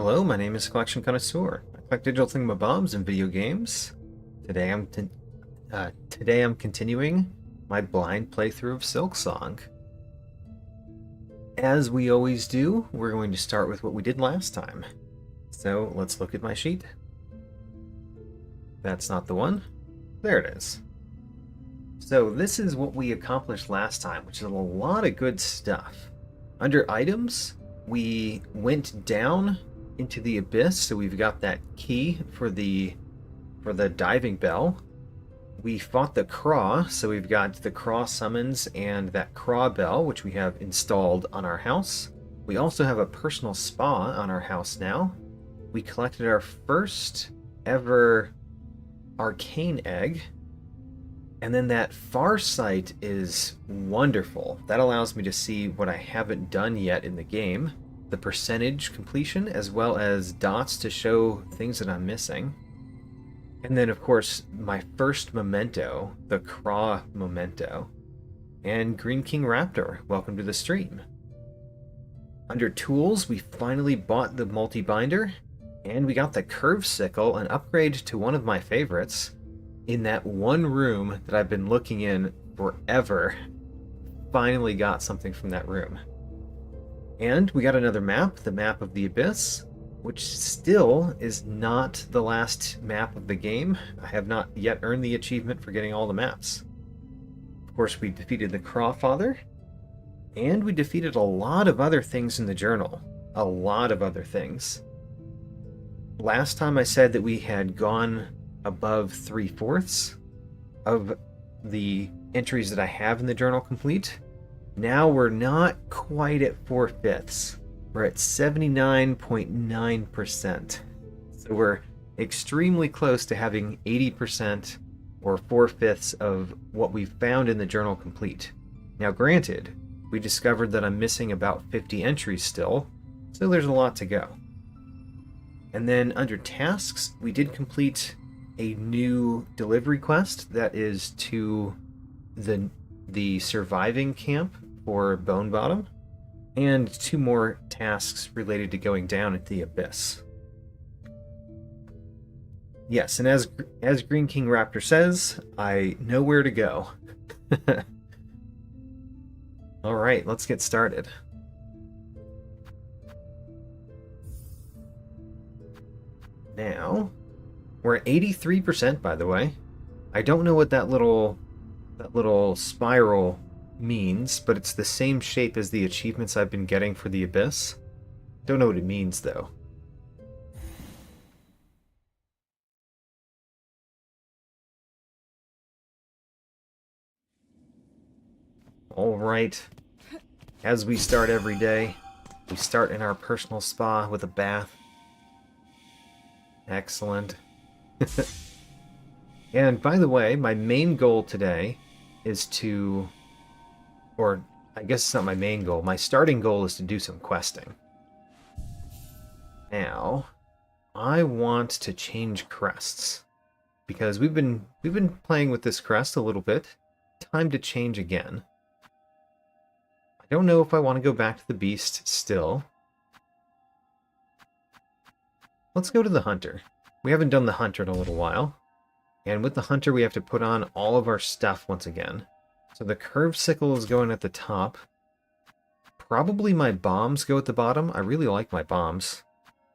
Hello, my name is Collection Connoisseur. I collect digital thingamabobs and video games. Today I'm continuing my blind playthrough of Silksong. As we always do, we're going to start with what we did last time. So let's look at my sheet. That's not the one. There it is. So this is what we accomplished last time, which is a lot of good stuff. Under items, we went down into the abyss, so we've got that key for the diving bell. We fought the Craw, so we've got the Craw summons and that Craw bell, which we have installed on our house. We also have a personal spa on our house now. We collected our first ever arcane egg. And then that far sight is wonderful. That allows me to see what I haven't done yet in the game, the percentage completion, as well as dots to show things that I'm missing. And then, of course, my first memento, the Craw memento. And Green King Raptor, welcome to the stream. Under tools, we finally bought the multi-binder, and we got the curve sickle, an upgrade to one of my favorites, in that one room that I've been looking in forever. Finally got something from that room. And we got another map, the map of the Abyss, which still is not the last map of the game. I have not yet earned the achievement for getting all the maps. Of course, we defeated the Crawfather, and we defeated a lot of other things in the journal. A lot of other things. Last time I said that we had gone above 3/4 of the entries that I have in the journal complete. Now we're not quite at 4/5. We're at 79.9%. So we're extremely close to having 80% or 4/5 of what we found in the journal complete. Now granted, we discovered that I'm missing about 50 entries still, so there's a lot to go. And then under tasks, we did complete a new delivery quest that is to the surviving camp for Bone Bottom, and 2 more tasks related to going down into the abyss. Yes, and as Green King Raptor says, I know where to go. All right, let's get started. Now, we're at 83%, by the way. I don't know what that little spiral means, but it's the same shape as the achievements I've been getting for the Abyss. Don't know what it means, though. Alright. As we start every day, we start in our personal spa with a bath. Excellent. And by the way, my main goal today is to, or I guess it's not my main goal, my starting goal is to do some questing. Now, I want to change crests, because we've been playing with this crest a little bit. Time to change again. I don't know if I want to go back to the beast still. Let's go to the hunter. We haven't done the hunter in a little while. And with the hunter, we have to put on all of our stuff once again. So the curved sickle is going at the top. Probably my bombs go at the bottom. I really like my bombs.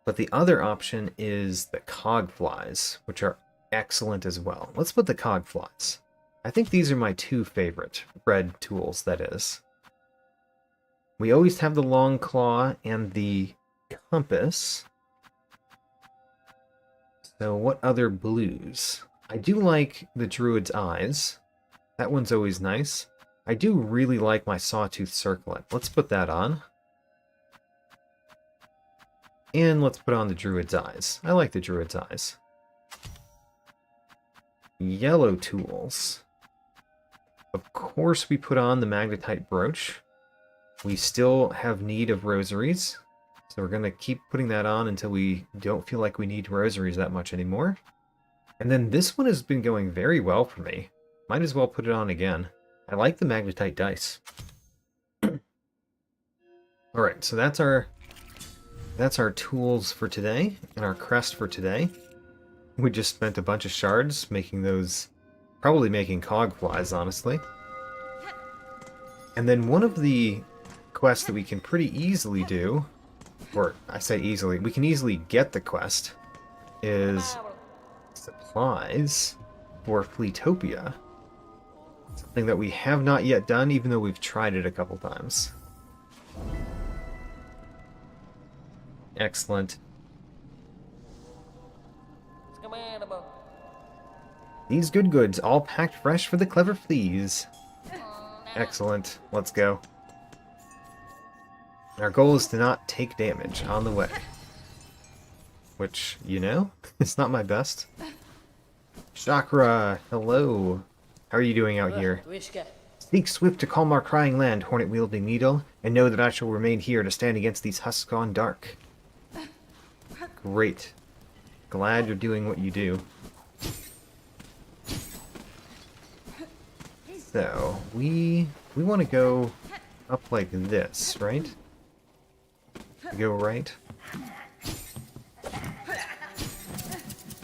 But the other option is the cogflies, which are excellent as well. Let's put the cogflies. I think these are my 2 favorite red tools, that is. We always have the long claw and the compass. So what other blues? I do like the Druid's Eyes. That one's always nice. I do really like my Sawtooth Circlet. Let's put that on. And let's put on the Druid's Eyes. I like the Druid's Eyes. Yellow tools. Of course we put on the Magnetite Brooch. We still have need of rosaries. So we're going to keep putting that on until we don't feel like we need rosaries that much anymore. And then this one has been going very well for me. Might as well put it on again. I like the magnetite dice. Alright, so that's our that's our tools for today, and our crest for today. We just spent a bunch of shards making those, probably making cog flies, honestly. And then one of the quests that we can pretty easily do, or I say easily, we can easily get the quest, is supplies for Fleetopia. Something that we have not yet done, even though we've tried it a couple times. Excellent. These good goods, all packed fresh for the clever fleas. Excellent. Let's go. Our goal is to not take damage on the way. Which, you know, it's not my best. Chakra, hello. How are you doing out here? Seek swift to calm our crying land, hornet-wielding needle, and know that I shall remain here to stand against these husks gone dark. Great. Glad you're doing what you do. So, we want to go up like this, right? Go right.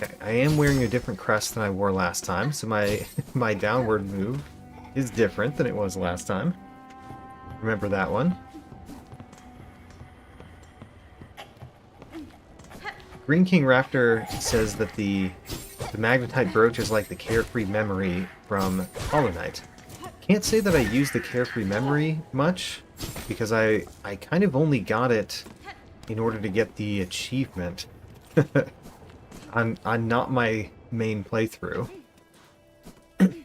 Okay, I am wearing a different crest than I wore last time, so my downward move is different than it was last time. Remember that one. Green King Raptor says that the magnetite brooch is like the carefree memory from Hollow Knight. Can't say that I use the carefree memory much, because I kind of only got it in order to get the achievement on not my main playthrough.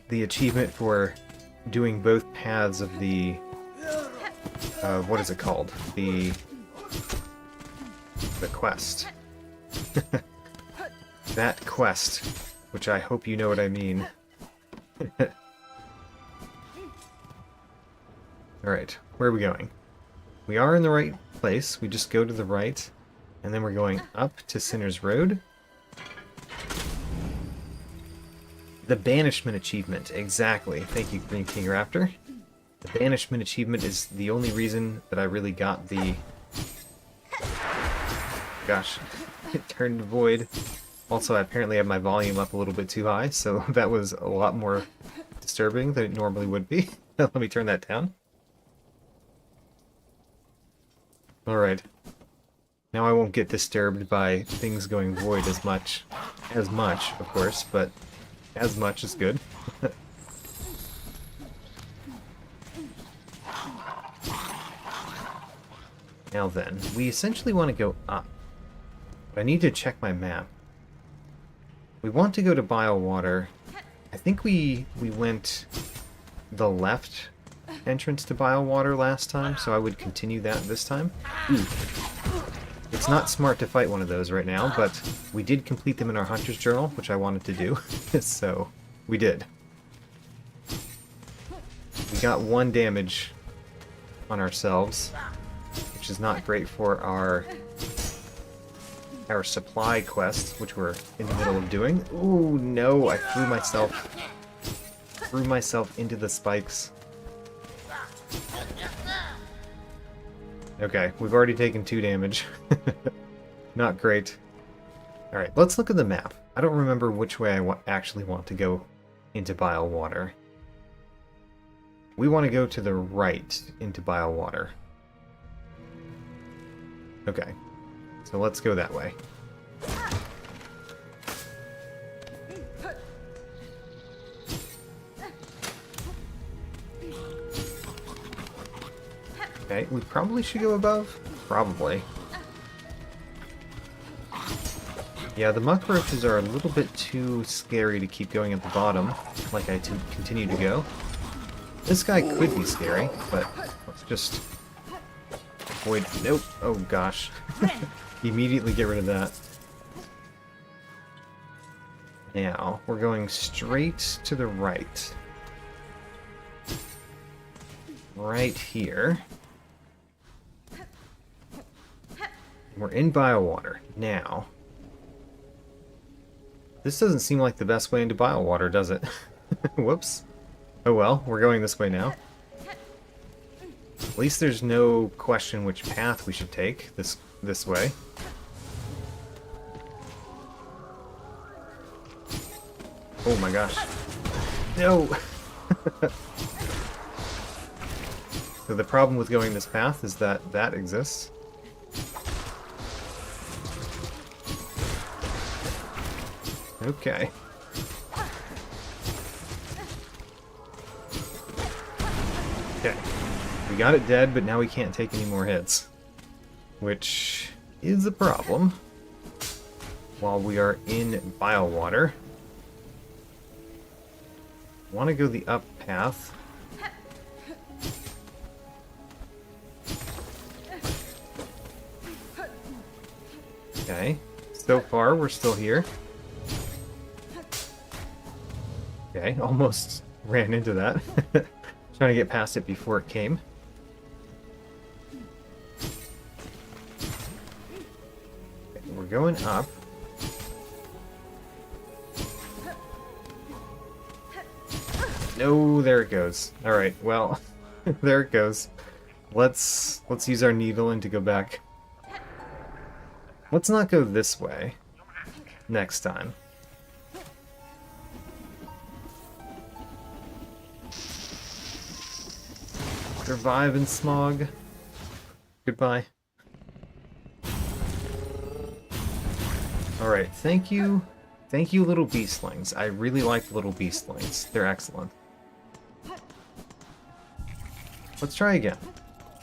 The achievement for doing both paths of the what is it called? The quest. That quest, which I hope you know what I mean. Alright, where are we going? We are in the right place. We just go to the right, and then we're going up to Sinner's Road. The Banishment Achievement, exactly. Thank you, Green King Raptor. The Banishment Achievement is the only reason that I really got the... Gosh, it turned void. Also, I apparently have my volume up a little bit too high, so that was a lot more disturbing than it normally would be. Let me turn that down. Alright. Now I won't get disturbed by things going void as much, of course, but as much is good. Now then, we essentially want to go up. But I need to check my map. We want to go to Bilewater. I think we went the left entrance to Bilewater last time, so I would continue that this time. Ooh. It's not smart to fight one of those right now, but we did complete them in our Hunter's Journal, which I wanted to do, so we did. We got 1 damage on ourselves, which is not great for our supply quest, which we're in the middle of doing. Ooh, no, I threw myself into the spikes. Okay, we've already taken 2 damage. Not great. Alright, let's look at the map. I don't remember which way I actually want to go into Bilewater. We want to go to the right into Bilewater. Okay, so let's go that way. Okay, we probably should go above? Probably. Yeah, the muck roaches are a little bit too scary to keep going at the bottom, like I continue to go. This guy could be scary, but let's just avoid... Nope. Oh gosh. Immediately get rid of that. Now, we're going straight to the right. Right here. We're in Bilewater. Now, this doesn't seem like the best way into Bilewater, does it? Whoops. Oh well, we're going this way now. At least there's no question which path we should take. This this way. Oh my gosh. No! So the problem with going this path is that that exists. Okay. Okay. We got it dead, but now we can't take any more hits. Which is a problem while we are in bile water. Want to go the up path. Okay. So far, we're still here. Okay, almost ran into that. Trying to get past it before it came. Okay, we're going up. No, there it goes. Alright, well, there it goes. Let's use our needle and to go back. Let's not go this way next time. Survive in smog. Goodbye. Alright, thank you. Thank you, little beastlings. I really like little beastlings. They're excellent. Let's try again.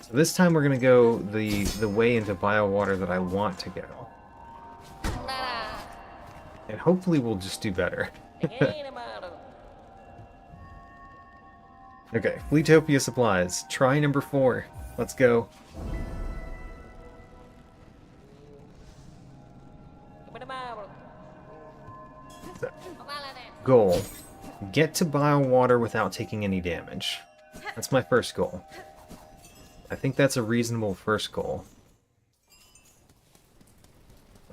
So this time we're gonna go the way into bile water that I want to go. And hopefully we'll just do better. Okay, Fleetopia supplies. Try number 4. Let's go. So, goal. Get to bile water without taking any damage. That's my first goal. I think that's a reasonable first goal.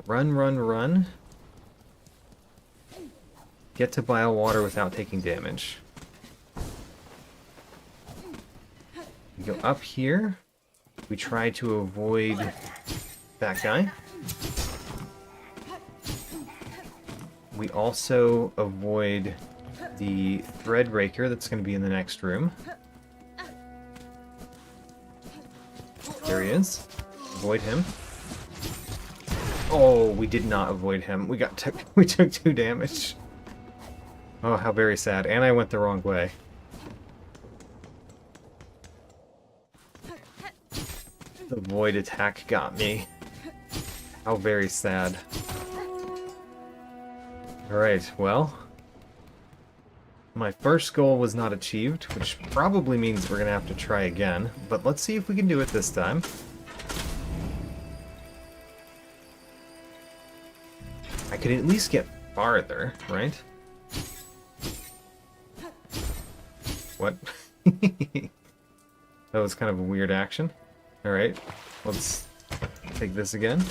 Run, run, run. Get to bile water without taking damage. We go up here. We try to avoid that guy. We also avoid the thread raker that's going to be in the next room. There he is. Avoid him. Oh, we did not avoid him. We took 2 damage. Oh, how very sad. And I went the wrong way. The void attack got me. How very sad. Alright, well. My first goal was not achieved, which probably means we're going to have to try again. But let's see if we can do it this time. I could at least get farther, right? What? That was kind of a weird action. Alright, let's take this again.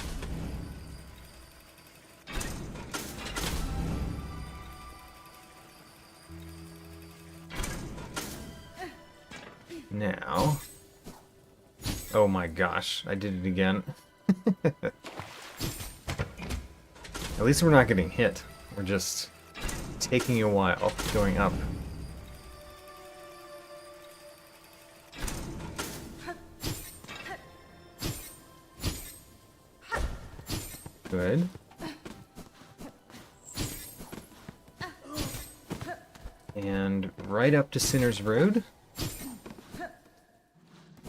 Now... Oh my gosh, I did it again. At least we're not getting hit. We're just taking a while going up. Good. And right up to Sinner's Road.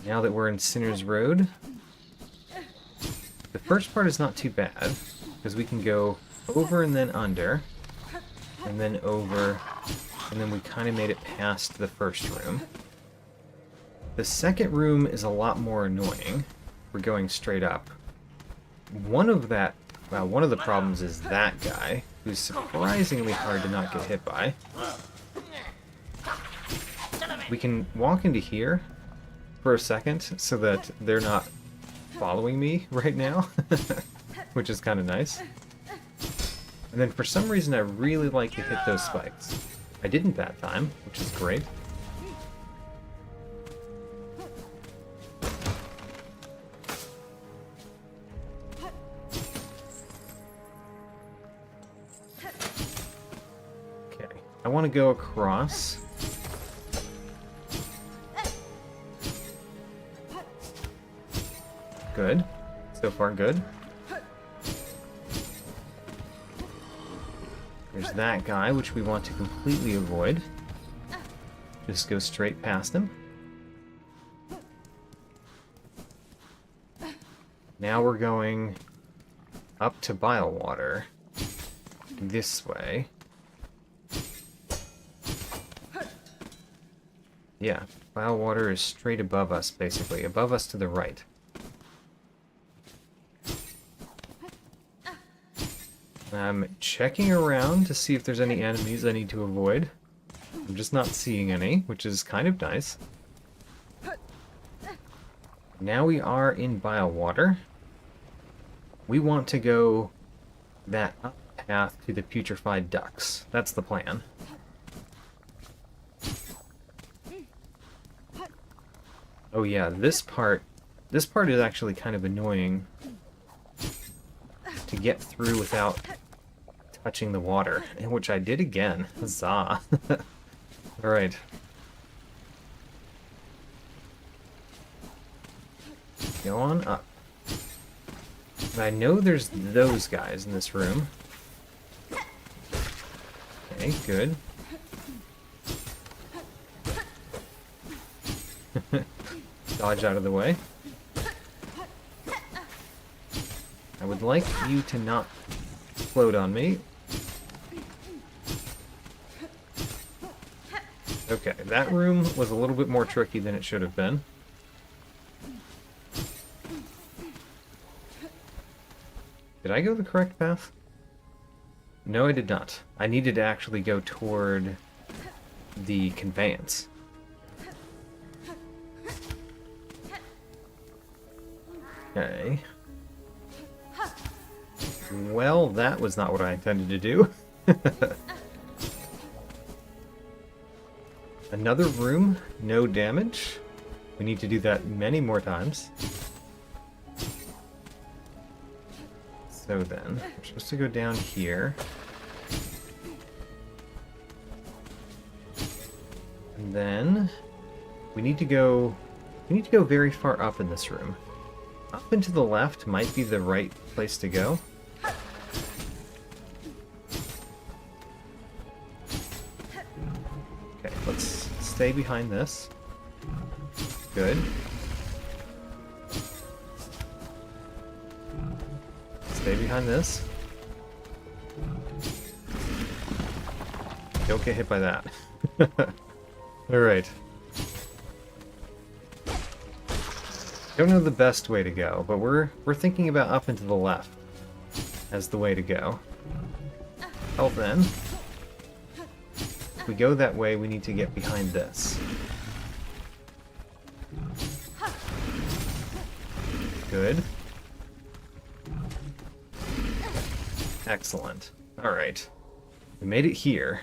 Now that we're in Sinner's Road, the first part is not too bad, because we can go over and then under, and then over, and then we kind of made it past the first room. The second room is a lot more annoying. We're going straight up. One of the problems is that guy, who's surprisingly hard to not get hit by. We can walk into here for a second so that they're not following me right now, which is kind of nice. And then for some reason I really like to hit those spikes. I didn't that time, which is great. I want to go across. Good. So far, good. There's that guy, which we want to completely avoid. Just go straight past him. Now we're going up to Bilewater. This way. Yeah, Bilewater is straight above us, basically. Above us to the right. I'm checking around to see if there's any enemies I need to avoid. I'm just not seeing any, which is kind of nice. Now we are in Bilewater. We want to go that up path to the putrefied ducks. That's the plan. Oh yeah, this part is actually kind of annoying to get through without touching the water, which I did again. Huzzah. Alright. Go on up. And I know there's those guys in this room. Okay, good. Dodge out of the way. I would like you to not float on me. Okay, that room was a little bit more tricky than it should have been. Did I go the correct path? No, I did not. I needed to actually go toward the conveyance. Okay. Well, that was not what I intended to do. Another room, no damage. We need to do that many more times. So then, we're supposed to go down here. And then we need to go very far up in this room. Up and to the left might be the right place to go. Okay, let's stay behind this. Good. Stay behind this. Don't get hit by that. Alright. Don't know the best way to go, but we're thinking about up and to the left as the way to go. Well then, if we go that way, we need to get behind this. Good. Excellent. Alright. We made it here.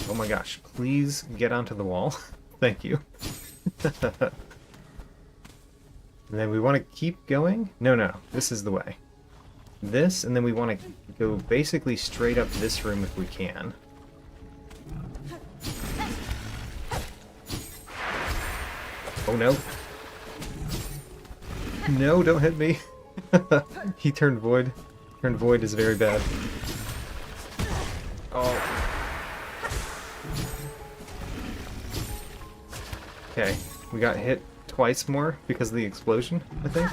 Oh my gosh, please get onto the wall. Thank you. And then we want to keep going? No, this is the way. This, and then we want to go basically straight up this room if we can. Oh no. No, don't hit me. He turned void. Turned void is very bad. Oh. Okay, we got hit twice more because of the explosion, I think.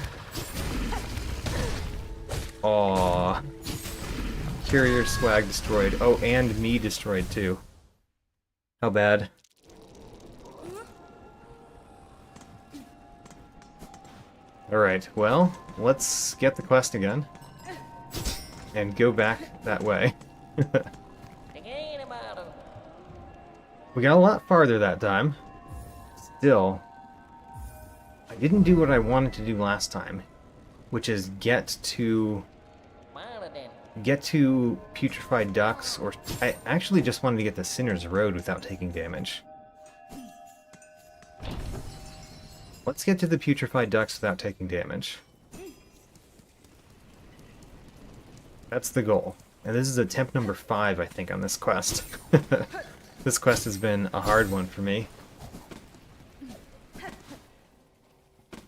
Aww. Carrier swag destroyed. Oh, and me destroyed too. How bad? Alright, well, let's get the quest again. And go back that way. We got a lot farther that time. Still, I didn't do what I wanted to do last time, which is get to putrefied ducks, or I actually just wanted to get to Sinner's Road without taking damage. Let's get to the putrefied ducks without taking damage. That's the goal. And this is attempt number 5, I think, on this quest. This quest has been a hard one for me.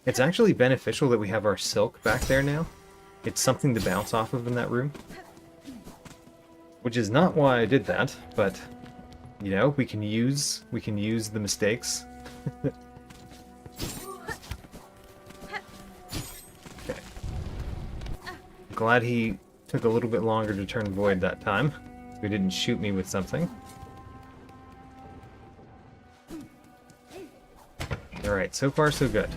It's actually beneficial that we have our silk back there now. It's something to bounce off of in that room. Which is not why I did that, but you know, we can use the mistakes. Okay. Glad he took a little bit longer to turn void that time. So he didn't shoot me with something. Alright, so far so good.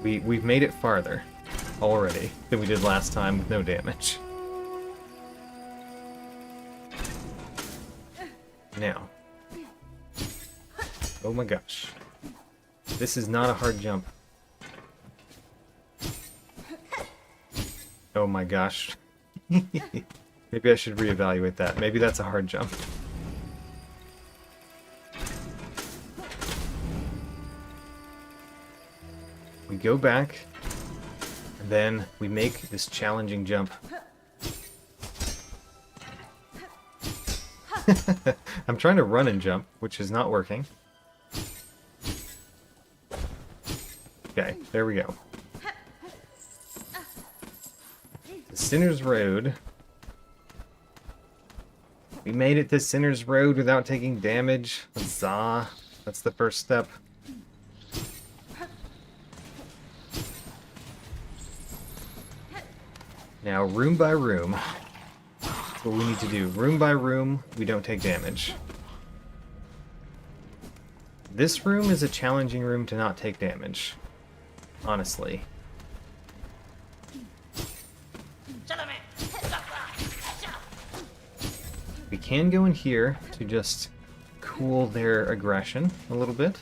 We've made it farther already than we did last time with no damage. Now. Oh my gosh. This is not a hard jump. Oh my gosh. Maybe I should reevaluate that. Maybe that's a hard jump. We go back, and then we make this challenging jump. I'm trying to run and jump, which is not working. Okay, there we go. The Sinner's Road. We made it to Sinner's Road without taking damage. Huzzah. That's the first step. Now, room by room. That's what we need to do. Room by room, we don't take damage. This room is a challenging room to not take damage. Honestly. We can go in here to just cool their aggression a little bit.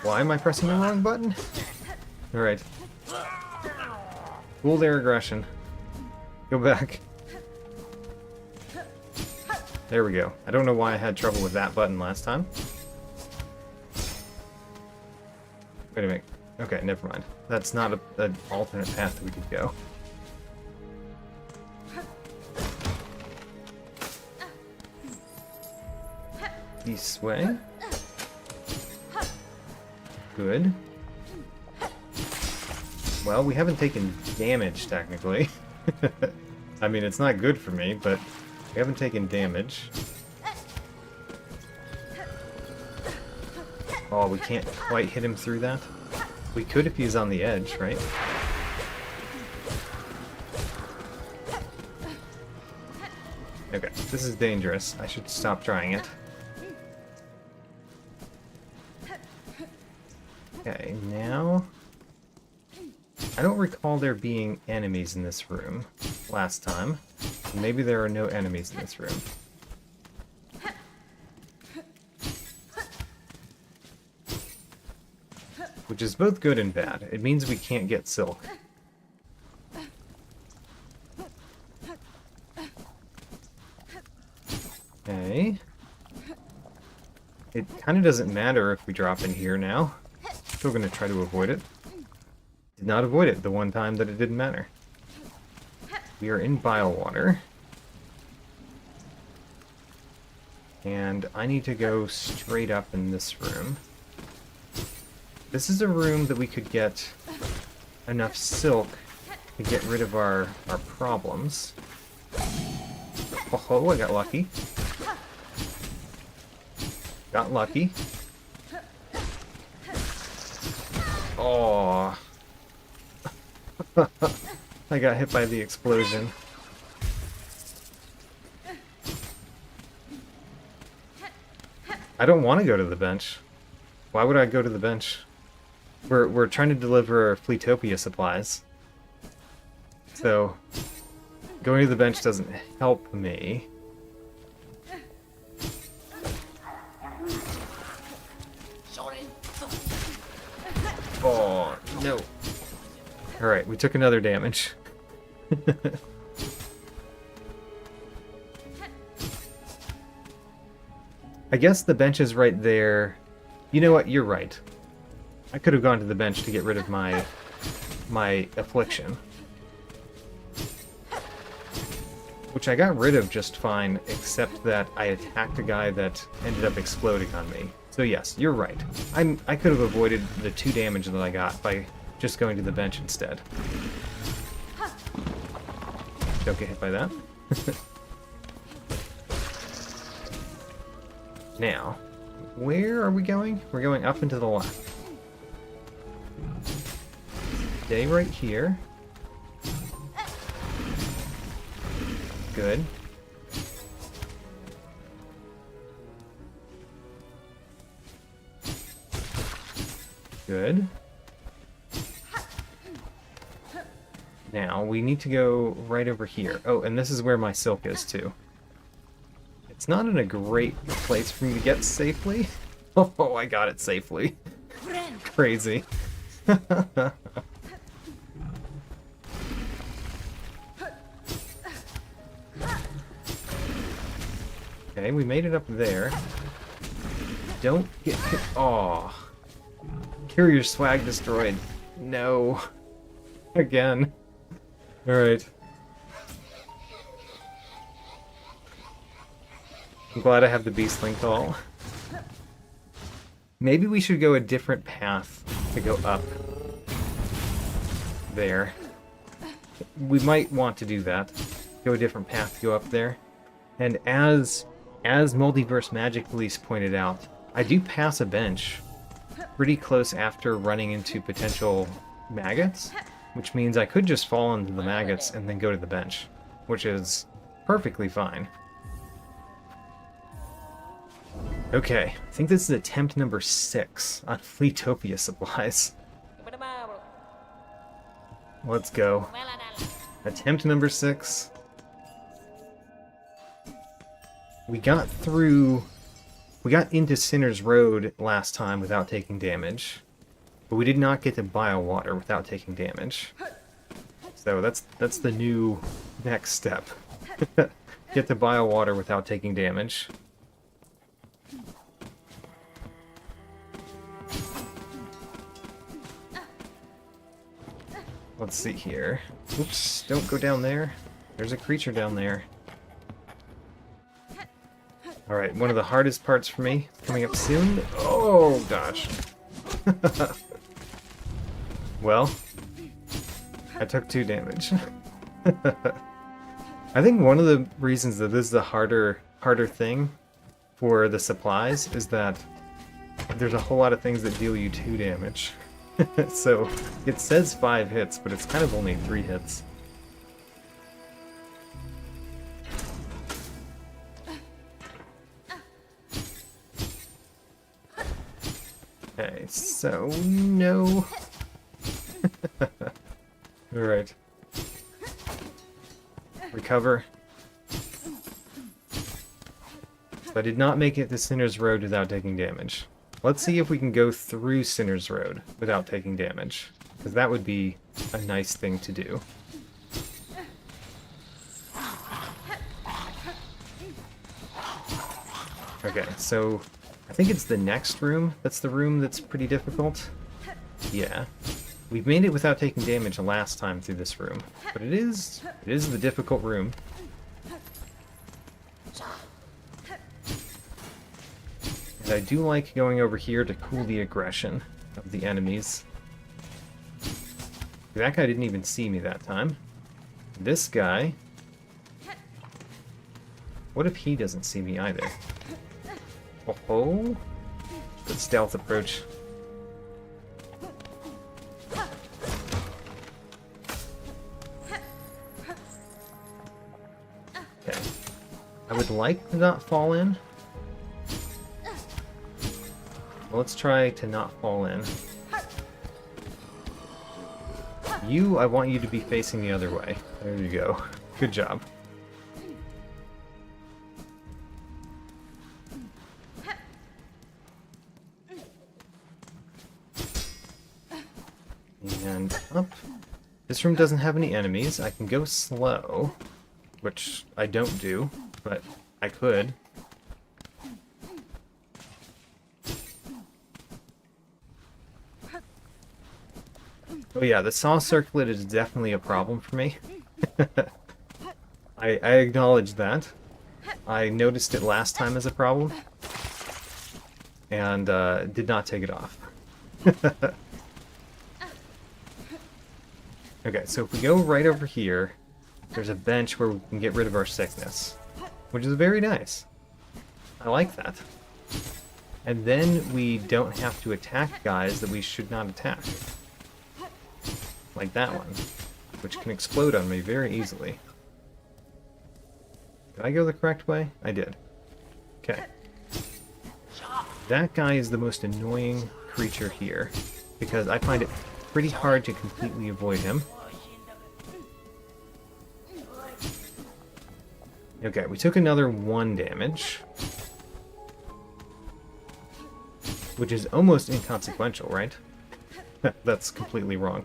Why am I pressing the wrong button? Alright. Cool their aggression. Go back. There we go. I don't know why I had trouble with that button last time. Wait a minute. Okay, never mind. That's not an alternate path that we could go. This way. Good. Well, we haven't taken damage, technically. I mean, it's not good for me, but we haven't taken damage. Oh, we can't quite hit him through that. We could if he's on the edge, right? Okay, this is dangerous. I should stop trying it. Okay, now... I don't recall there being enemies in this room last time. Maybe there are no enemies in this room. Which is both good and bad. It means we can't get silk. Okay. It kind of doesn't matter if we drop in here now. Still going to try to avoid it. Did not avoid it the one time that it didn't matter. We are in bile water. And I need to go straight up in this room. This is a room that we could get enough silk to get rid of our problems. Oh, I got lucky. Got lucky. Oh. I got hit by the explosion. I don't want to go to the bench. Why would I go to the bench? We're trying to deliver Fleetopia supplies. So, going to the bench doesn't help me. Oh, no. Alright, we took another damage. I guess the bench is right there. You know what? You're right. I could have gone to the bench to get rid of my affliction. which I got rid of just fine, except that I attacked a guy that ended up exploding on me. So yes, you're right. I could have avoided the 2 damage that I got by just going to the bench instead. Don't get hit by that. Now, where are we going? We're going up and to the left. Stay right here. Good. Good. Now, we need to go right over here. Oh, and this is where my silk is, too. It's not in a great place for me to get safely. Oh, I got it safely. Crazy. Okay, we made it up there. Don't get hit. Aw. Carrier swag destroyed. No. Again. Alright. I'm glad I have the Beastling Call. Maybe we should go a different path to go up there. We might want to do that. Go a different path to go up there. And as Multiverse Magic Police pointed out, I do pass a bench pretty close after running into potential maggots, which means I could just fall into the maggots and then go to the bench, which is perfectly fine. Okay, I think this is attempt number 6 on Fleetopia supplies. Let's go. Attempt number 6. We got into Sinner's Road last time without taking damage, but we did not get to Biowater without taking damage. So that's the new next step. Get to Biowater without taking damage. Let's see here. Oops, don't go down there. There's a creature down there. Alright, one of the hardest parts for me, coming up soon. Oh, gosh. Well, I took 2 damage. I think one of the reasons that this is a harder thing for the supplies is that there's a whole lot of things that deal you 2 damage. So, it says 5 hits, but it's kind of only 3 hits. Okay, so no. Alright. Recover. So I did not make it to Sinner's Road without taking damage. Let's see if we can go through Sinner's Road without taking damage, because that would be a nice thing to do. Okay, so I think it's the next room. That's the room that's pretty difficult. Yeah. We've made it without taking damage last time through this room, but it is the difficult room. And I do like going over here to cool the aggression of the enemies. That guy didn't even see me that time. This guy... What if he doesn't see me either? Oh, good stealth approach. Okay. I would like to not fall in. Well, let's try to not fall in. You, I want you to be facing the other way. There you go. Good job. And up. This room doesn't have any enemies. I can go slow, which I don't do, but I could. Oh yeah, the saw circlet is definitely a problem for me. I acknowledge that. I noticed it last time as a problem, and did not take it off. Okay, so if we go right over here, there's a bench where we can get rid of our sickness, which is very nice. I like that. And then we don't have to attack guys that we should not attack. Like that one, which can explode on me very easily. Did I go the correct way? I did. Okay. That guy is the most annoying creature here, because I find it pretty hard to completely avoid him. Okay, we took another 1 damage, which is almost inconsequential, right? That's completely wrong.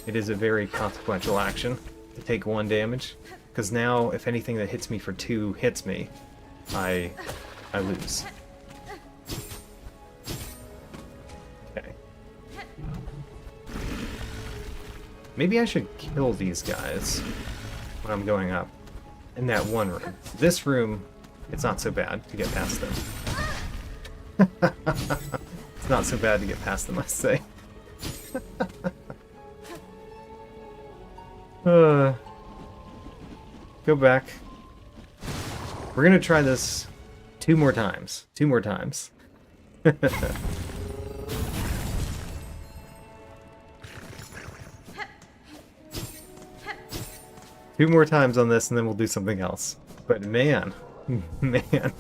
It is a very consequential action to take 1 damage, because now if anything that hits me for 2 hits me, I lose. Okay. Maybe I should kill these guys when I'm going up in that one room. This room, it's not so bad to get past them. It's not so bad to get past them, I say. Go back. We're gonna try this 2 more times. 2 more times. 2 more times on this, and then we'll do something else. But man, man,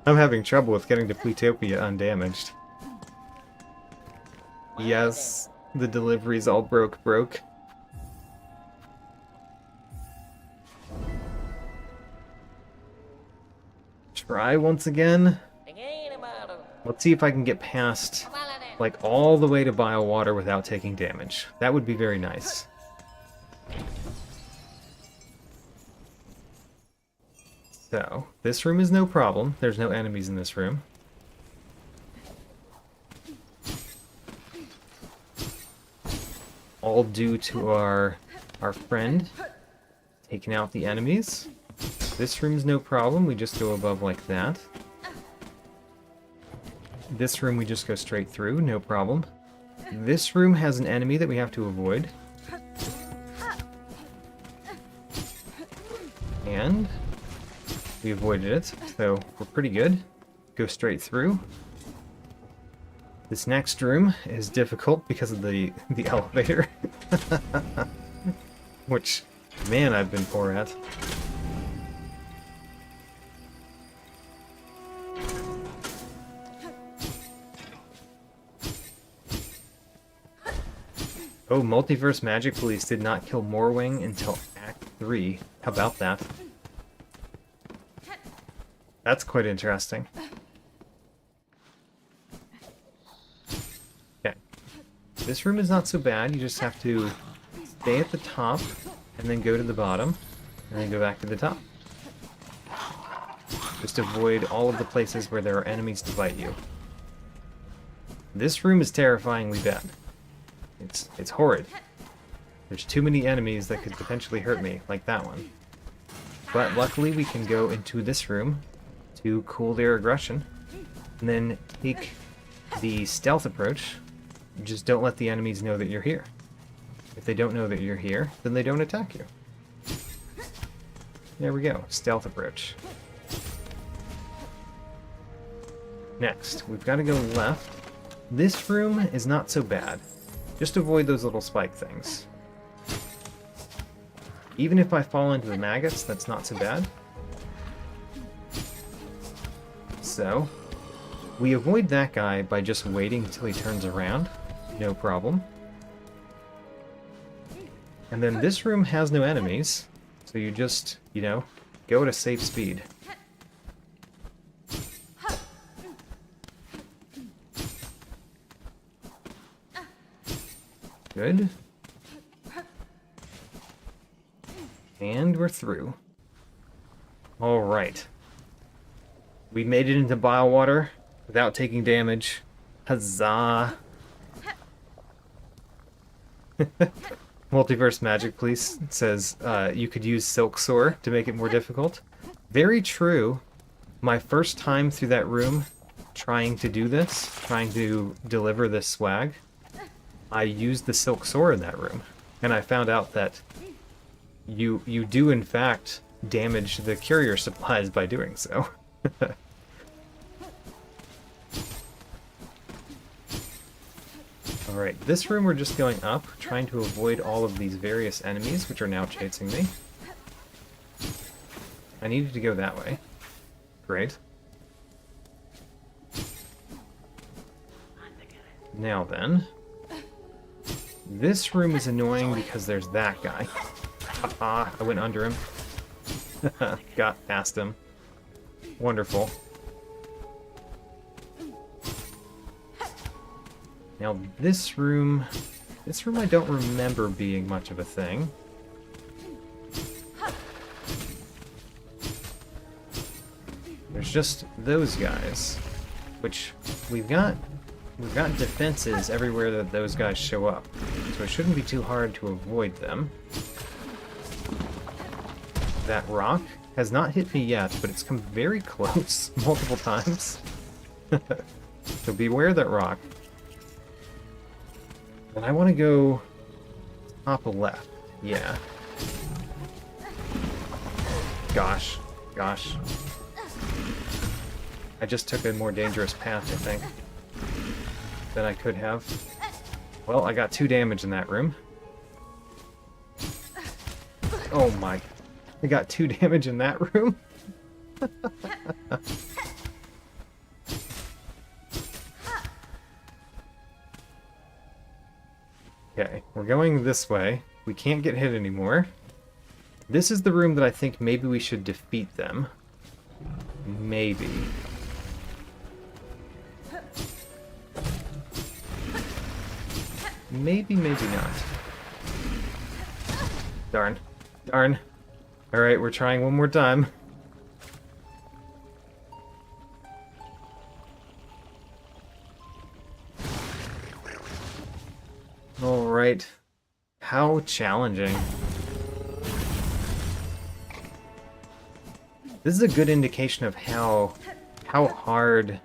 I'm having trouble with getting to Plutopia undamaged. Yes, the deliveries all broke. Try once again. Let's see if I can get past, like, all the way to Biowater without taking damage. That would be very nice. So, this room is no problem. There's no enemies in this room. All due to our friend taking out the enemies. This room's no problem. We just go above like that. This room we just go straight through, no problem. This room has an enemy that we have to avoid. And we avoided it, so we're pretty good. Go straight through. This next room is difficult because of the elevator. Which, man, I've been poor at. Oh, Multiverse Magic Police did not kill Morwing until Act 3. How about that? That's quite interesting. Okay. This room is not so bad. You just have to stay at the top, and then go to the bottom, and then go back to the top. Just avoid all of the places where there are enemies to bite you. This room is terrifyingly bad. It's horrid. There's too many enemies that could potentially hurt me, like that one. But luckily we can go into this room to cool their aggression, and then take the stealth approach. Just don't let the enemies know that you're here. If they don't know that you're here, then they don't attack you. There we go, stealth approach. Next, we've got to go left. This room is not so bad. Just avoid those little spike things. Even if I fall into the maggots, that's not so bad. So, we avoid that guy by just waiting until he turns around. No problem. And then this room has no enemies, so you just, you know, go at a safe speed. Good. And we're through. Alright. We made it into Biowater without taking damage. Huzzah! Multiverse Magic Police says you could use Silksong to make it more difficult. Very true. My first time through that room trying to do this, trying to deliver this swag, I used the Silksong in that room. And I found out that you do in fact damage the courier supplies by doing so. Alright, this room we're just going up, trying to avoid all of these various enemies which are now chasing me. I needed to go that way. Great. Now then. This room is annoying because there's that guy. Haha, I went under him. Got past him. Wonderful. Now this room I don't remember being much of a thing. There's just those guys, which we've got defenses everywhere that those guys show up, so it shouldn't be too hard to avoid them. That rock has not hit me yet, but it's come very close multiple times. So beware that rock. And I want to go top left. Yeah. Gosh. I just took a more dangerous path, I think, than I could have. Well, I got 2 damage in that room. Oh my. I got 2 damage in that room? Okay, we're going this way. We can't get hit anymore. This is the room that I think maybe we should defeat them. Maybe. Maybe not. Darn. Alright, we're trying one more time. Alright. How challenging. This is a good indication of how hard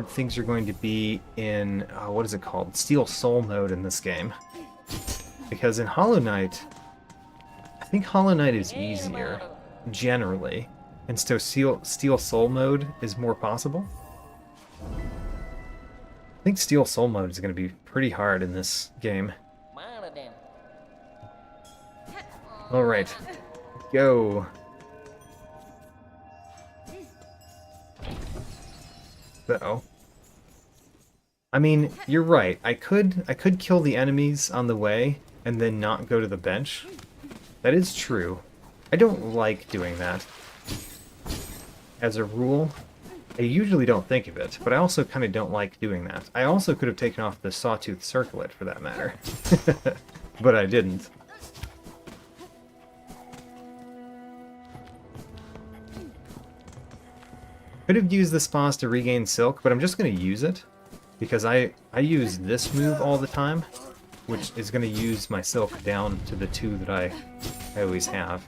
things are going to be in what is it called? Steel Soul mode in this game. Because in Hollow Knight, I think Hollow Knight is easier generally, and so Steel Soul mode is more possible. I think Steel Soul mode is going to be pretty hard in this game. Alright, go. So, I mean, you're right. I could kill the enemies on the way and then not go to the bench. That is true. I don't like doing that. As a rule, I usually don't think of it, but I also kind of don't like doing that. I also could have taken off the Sawtooth Circlet, for that matter. But I didn't. Could have used this pause to regain Silk, but I'm just going to use it. Because I use this move all the time, which is going to use my Silk down to the 2 that I always have.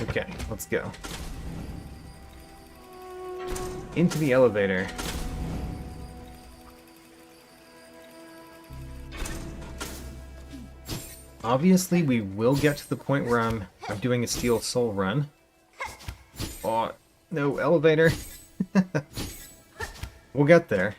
Okay, let's go. Into the elevator. Obviously, we will get to the point where I'm doing a Steel Soul run. Oh, no, elevator. We'll get there.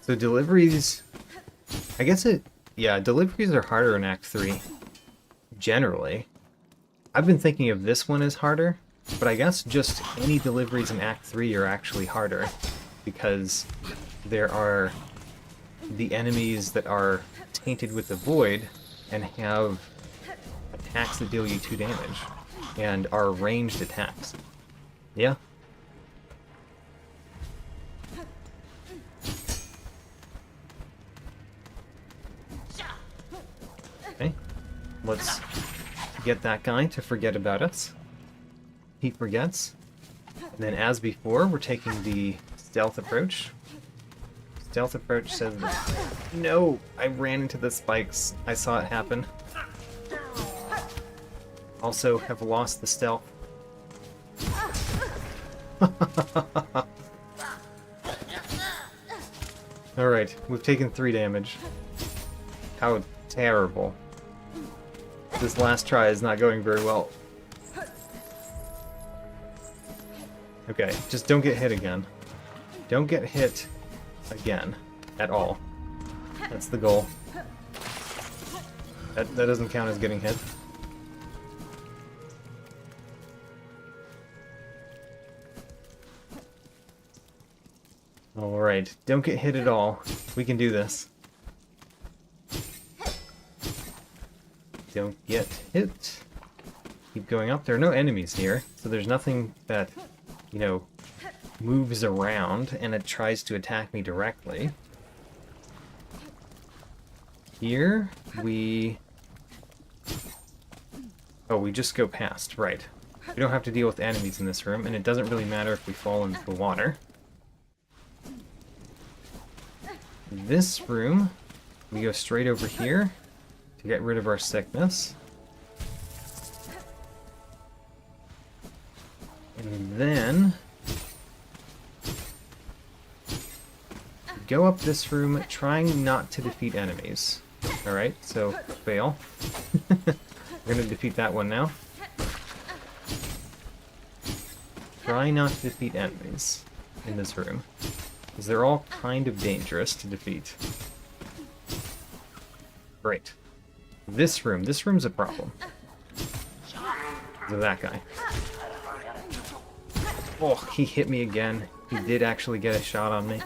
So deliveries, I guess deliveries are harder in Act 3, generally. I've been thinking of this one as harder, but I guess just any deliveries in Act 3 are actually harder, because there are the enemies that are tainted with the void and have attacks that deal you 2 damage. and our ranged attacks. Yeah? Okay. Let's get that guy to forget about us. He forgets. And then as before, we're taking the stealth approach. Stealth approach says, no, I ran into the spikes. I saw it happen. Also have lost the stealth. Alright, we've taken 3 damage. How terrible. This last try is not going very well. Okay, just don't get hit again. Don't get hit again. At all. That's the goal. That doesn't count as getting hit. Alright, don't get hit at all. We can do this. Don't get hit. Keep going up. There are no enemies here, so there's nothing that, you know, moves around and it tries to attack me directly. Here, we... Oh, we just go past, right. We don't have to deal with enemies in this room, and it doesn't really matter if we fall into the water. This room, we go straight over here to get rid of our sickness. And then go up this room trying not to defeat enemies. Alright, so fail. We're going to defeat that one now. Try not to defeat enemies in this room, because they're all kind of dangerous to defeat. Great. This room's a problem. So that guy. Oh, he hit me again. He did actually get a shot on me.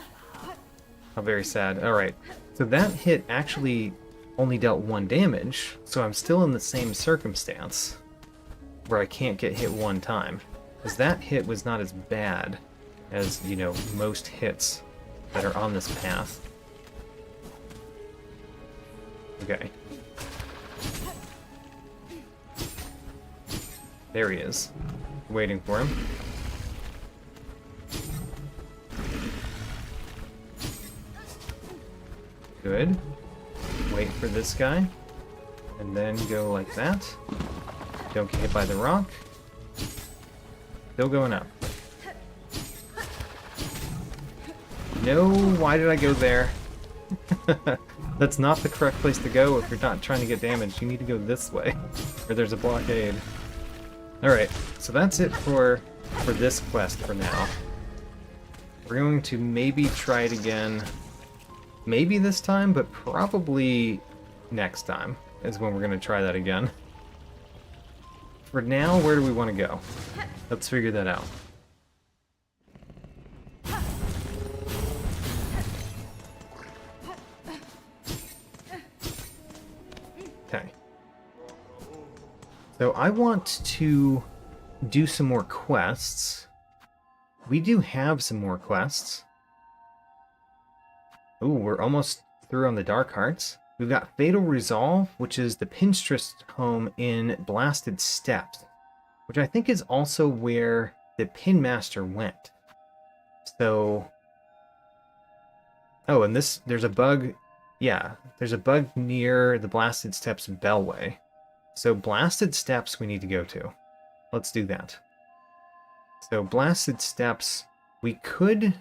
How very sad. Alright, so that hit actually only dealt 1 damage, so I'm still in the same circumstance where I can't get hit 1 time. Because that hit was not as bad as, you know, most hits that are on this path. Okay. There he is. Waiting for him. Good. Wait for this guy. And then go like that. Don't get hit by the rock. Still going up. No, why did I go there? That's not the correct place to go if you're not trying to get damaged. You need to go this way, or there's a blockade. Alright, so that's it for this quest for now. We're going to maybe try it again, maybe this time, but probably next time is when we're going to try that again. For now, where do we want to go? Let's figure that out. Okay. So I want to do some more quests. We do have some more quests. Ooh, we're almost through on the Dark Hearts. We've got Fatal Resolve, which is the Pinstress home in Blasted Steppes, which I think is also where the Pin Master went. So... Oh, and there's a bug... Yeah, there's a bug near the Blasted Steppes Bellway. So Blasted Steppes we need to go to. Let's do that. So Blasted Steppes, we could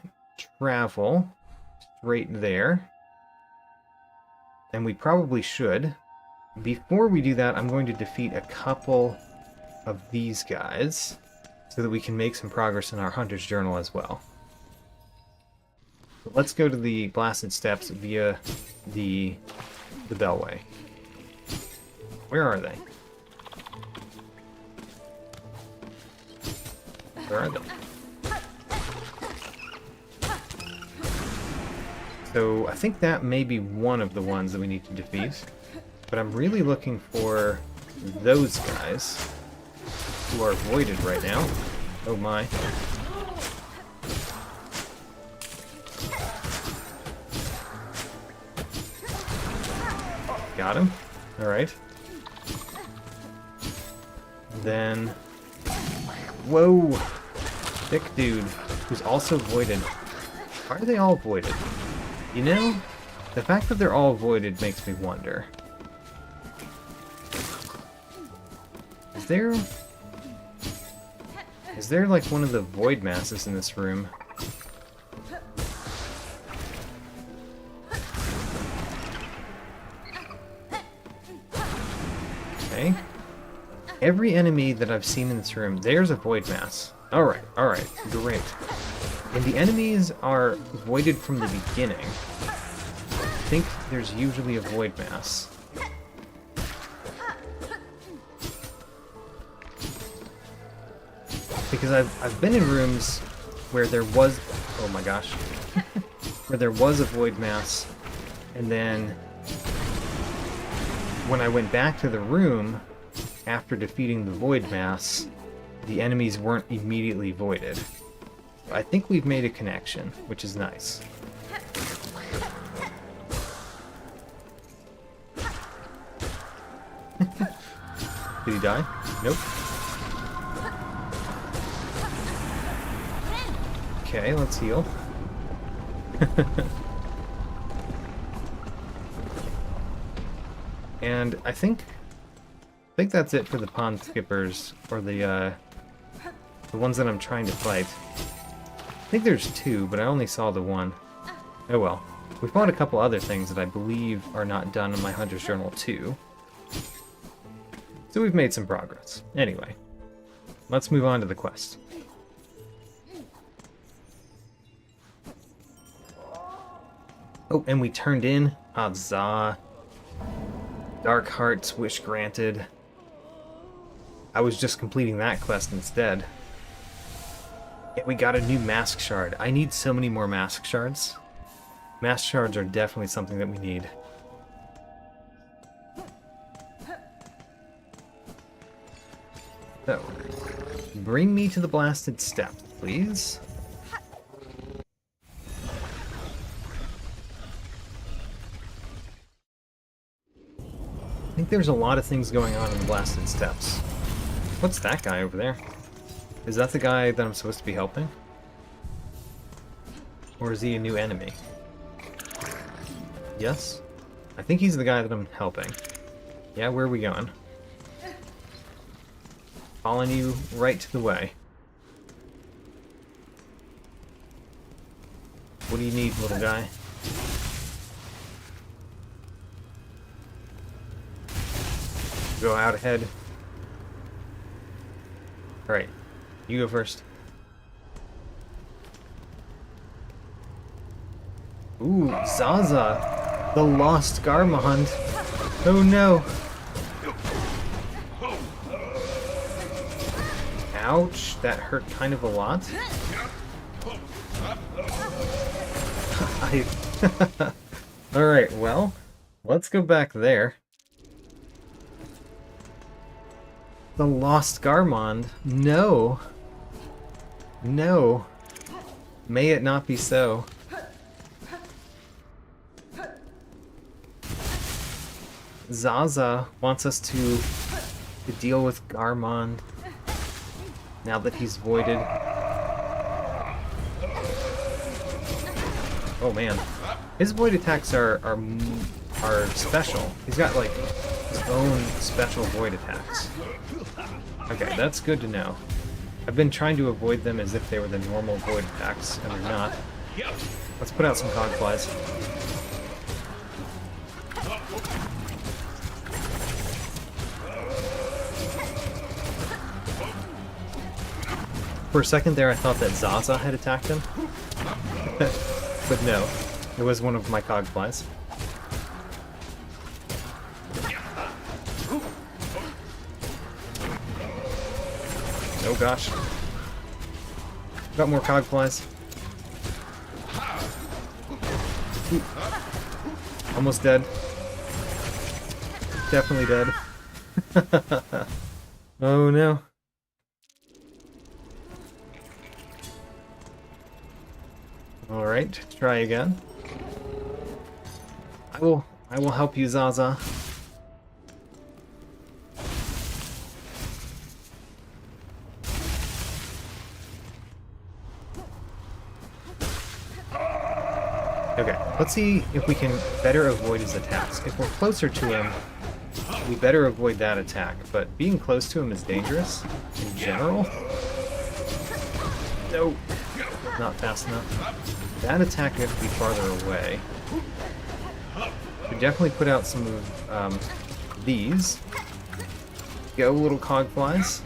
travel straight there. And we probably should. Before we do that, I'm going to defeat a couple of these guys so that we can make some progress in our Hunter's Journal as well. So let's go to the Blasted Steppes via the Bellway. Where are they? Where are they? So I think that may be one of the ones that we need to defeat. But I'm really looking for those guys. who are voided right now. Oh my. Got him. Alright. Then... Whoa! Thick dude, who's also voided. Why are they all voided? You know, the fact that they're all voided makes me wonder. Is there like one of the void masses in this room? Okay. Every enemy that I've seen in this room, there's a void mass. Alright, great. And the enemies are voided from the beginning. I think there's usually a void mass. Because I've been in rooms where there was... Oh my gosh. Where there was a void mass, and then when I went back to the room after defeating the void mass, the enemies weren't immediately voided. I think we've made a connection, which is nice. Did he die? Nope. Okay, let's heal. And I think that's it for the pond skippers, or the ones that I'm trying to fight. I think there's two, but I only saw the one. Oh well. We fought a couple other things that I believe are not done in my Hunter's Journal 2. So we've made some progress. Anyway, let's move on to the quest. Oh, and we turned in Huzzah. Dark Heart's Wish Granted. I was just completing that quest instead. And we got a new Mask Shard. I need so many more Mask Shards. Mask Shards are definitely something that we need. So, bring me to the Blasted Steppe, please. I think there's a lot of things going on in the Blasted Steppes. What's that guy over there? Is that the guy that I'm supposed to be helping? Or is he a new enemy? Yes? I think he's the guy that I'm helping. Yeah, where are we going? Following you right to the way. What do you need, little guy? Go out ahead. Alright, you go first. Ooh, Zaza! The Lost Garmond! Oh no! Ouch, that hurt kind of a lot. Alright, well, let's go back there. The Lost Garmond? No. No. May it not be so. Zaza wants us to deal with Garmond now that he's voided. Oh man. His void attacks are special. He's got like his own special void attacks. Okay, that's good to know. I've been trying to avoid them as if they were the normal void attacks, and they're not. Let's put out some cogflies. For a second there, I thought that Zaza had attacked him. But no, it was one of my cogflies. Oh gosh. Got more cogflies. Ooh. Almost dead. Definitely dead. Oh no. Alright, try again. I will help you, Zaza. Okay, let's see if we can better avoid his attacks. If we're closer to him, we better avoid that attack, but being close to him is dangerous in general. No, not fast enough. That attack has to be farther away. We definitely put out some of these. Go, little cogflies.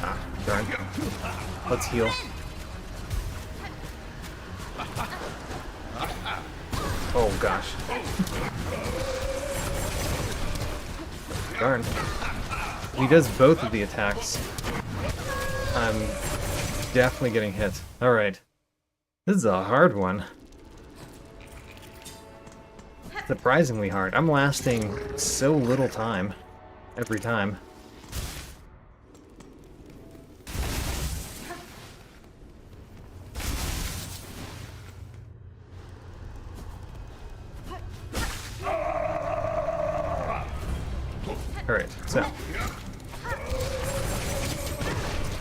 Ah, darn. Let's heal. Oh gosh. Darn. He does both of the attacks. I'm definitely getting hit. Alright. This is a hard one. Surprisingly hard. I'm lasting so little time every time. Alright, so.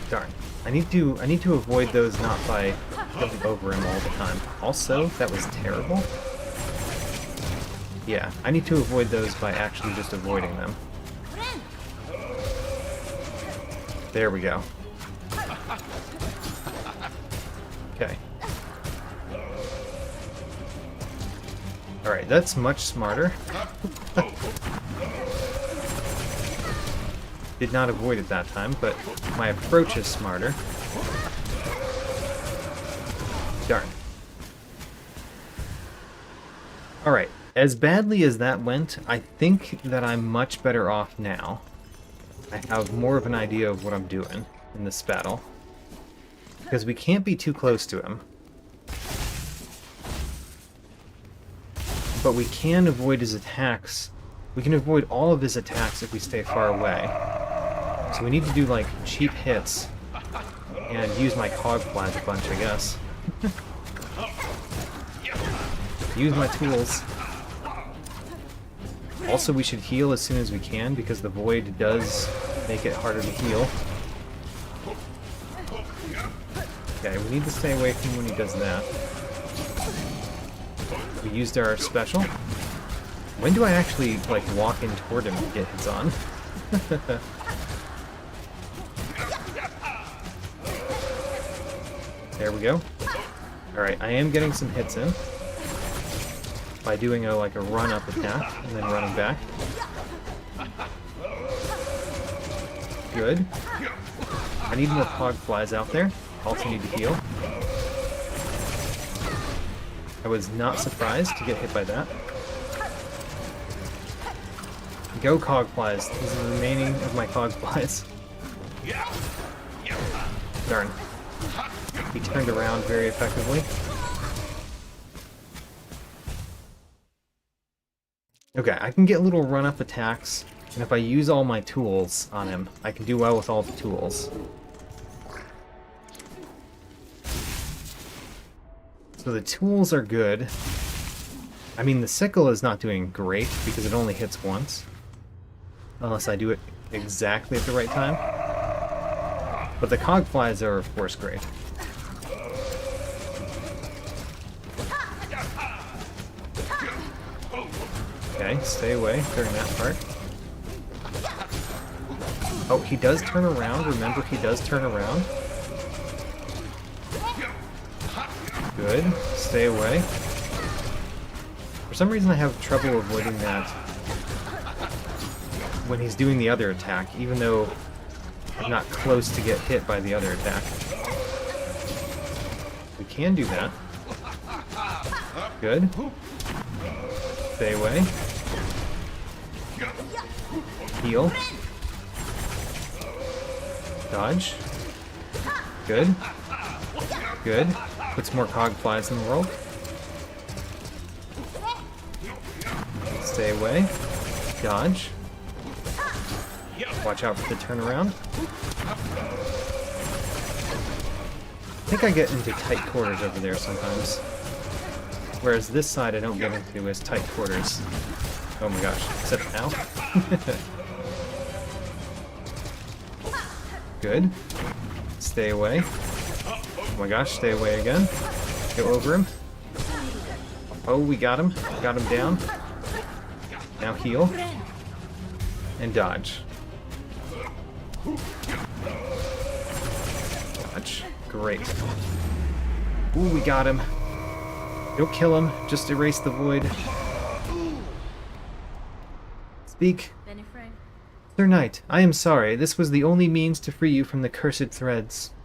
Darn. I need to avoid those not by jumping over him all the time. Also, that was terrible. Yeah, I need to avoid those by actually just avoiding them. There we go. Okay. Alright, that's much smarter. Did not avoid it that time, but my approach is smarter. Darn. Alright, as badly as that went, I think that I'm much better off now. I have more of an idea of what I'm doing in this battle. Because we can't be too close to him. But we can avoid his attacks. We can avoid all of his attacks if we stay far away. So we need to do, like, cheap hits. And use my cogflies a bunch, I guess. Use my tools. Also, we should heal as soon as we can, because the void does make it harder to heal. Okay, we need to stay away from when he does that. We used our special. When do I actually, like, walk in toward him and get hits on? There we go. Alright, I am getting some hits in. By doing a run-up attack, and then running back. Good. I need more cogflies out there. Also need to heal. I was not surprised to get hit by that. Go cogflies. These are the remaining of my cogflies. Darn. He turned around very effectively. Okay, I can get little run-up attacks, and if I use all my tools on him, I can do well with all the tools. So the tools are good. I mean, the sickle is not doing great, because it only hits once. Unless I do it exactly at the right time. But the cogflies are, of course, great. Okay, stay away during that part. Oh, he does turn around. Remember, he does turn around. Good. Stay away. For some reason I have trouble avoiding that when he's doing the other attack, even though I'm not close to get hit by the other attack. We can do that. Good. Stay away. Heal. Dodge. Good. Good. Put some more cogflies in the world. Stay away. Dodge. Watch out for the turnaround. think I get into tight quarters over there sometimes. Whereas this side I don't get into as tight quarters. Oh my gosh, except now. Good. Stay away. Oh my gosh, stay away again. Go over him. Oh, we got him. Got him down. Now heal. And dodge. Dodge. Great. Ooh, we got him. Don't kill him, just erase the void. Speak. Sir Knight, I am sorry. This was the only means to free you from the cursed threads.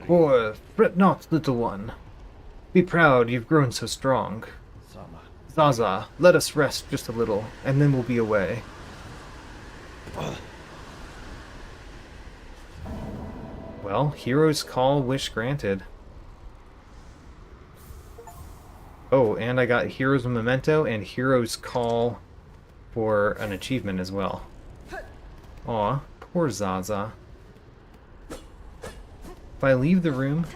Poor, fret not, little one. Be proud, you've grown so strong. Zaza, let us rest just a little, and then we'll be away. Well, hero's call, wish granted. Oh, and I got hero's memento and hero's call for an achievement as well. Aw, poor Zaza. If I leave the room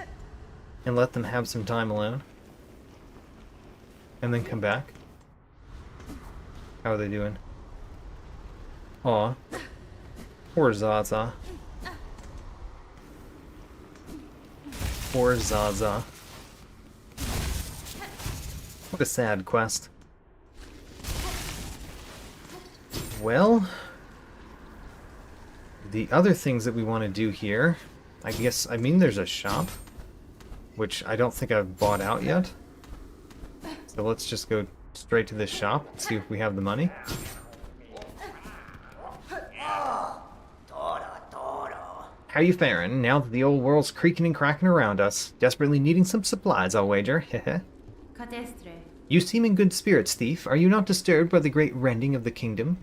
and let them have some time alone, and then come back, how are they doing? Aw, poor Zaza. Poor Zaza. What a sad quest. Well, the other things that we want to do here, I mean there's a shop, which I don't think I've bought out yet. So let's just go straight to this shop and see if we have the money. How you faring, now that the old world's creaking and cracking around us? Desperately needing some supplies, I'll wager. Heh. You seem in good spirits, thief. Are you not disturbed by the great rending of the kingdom?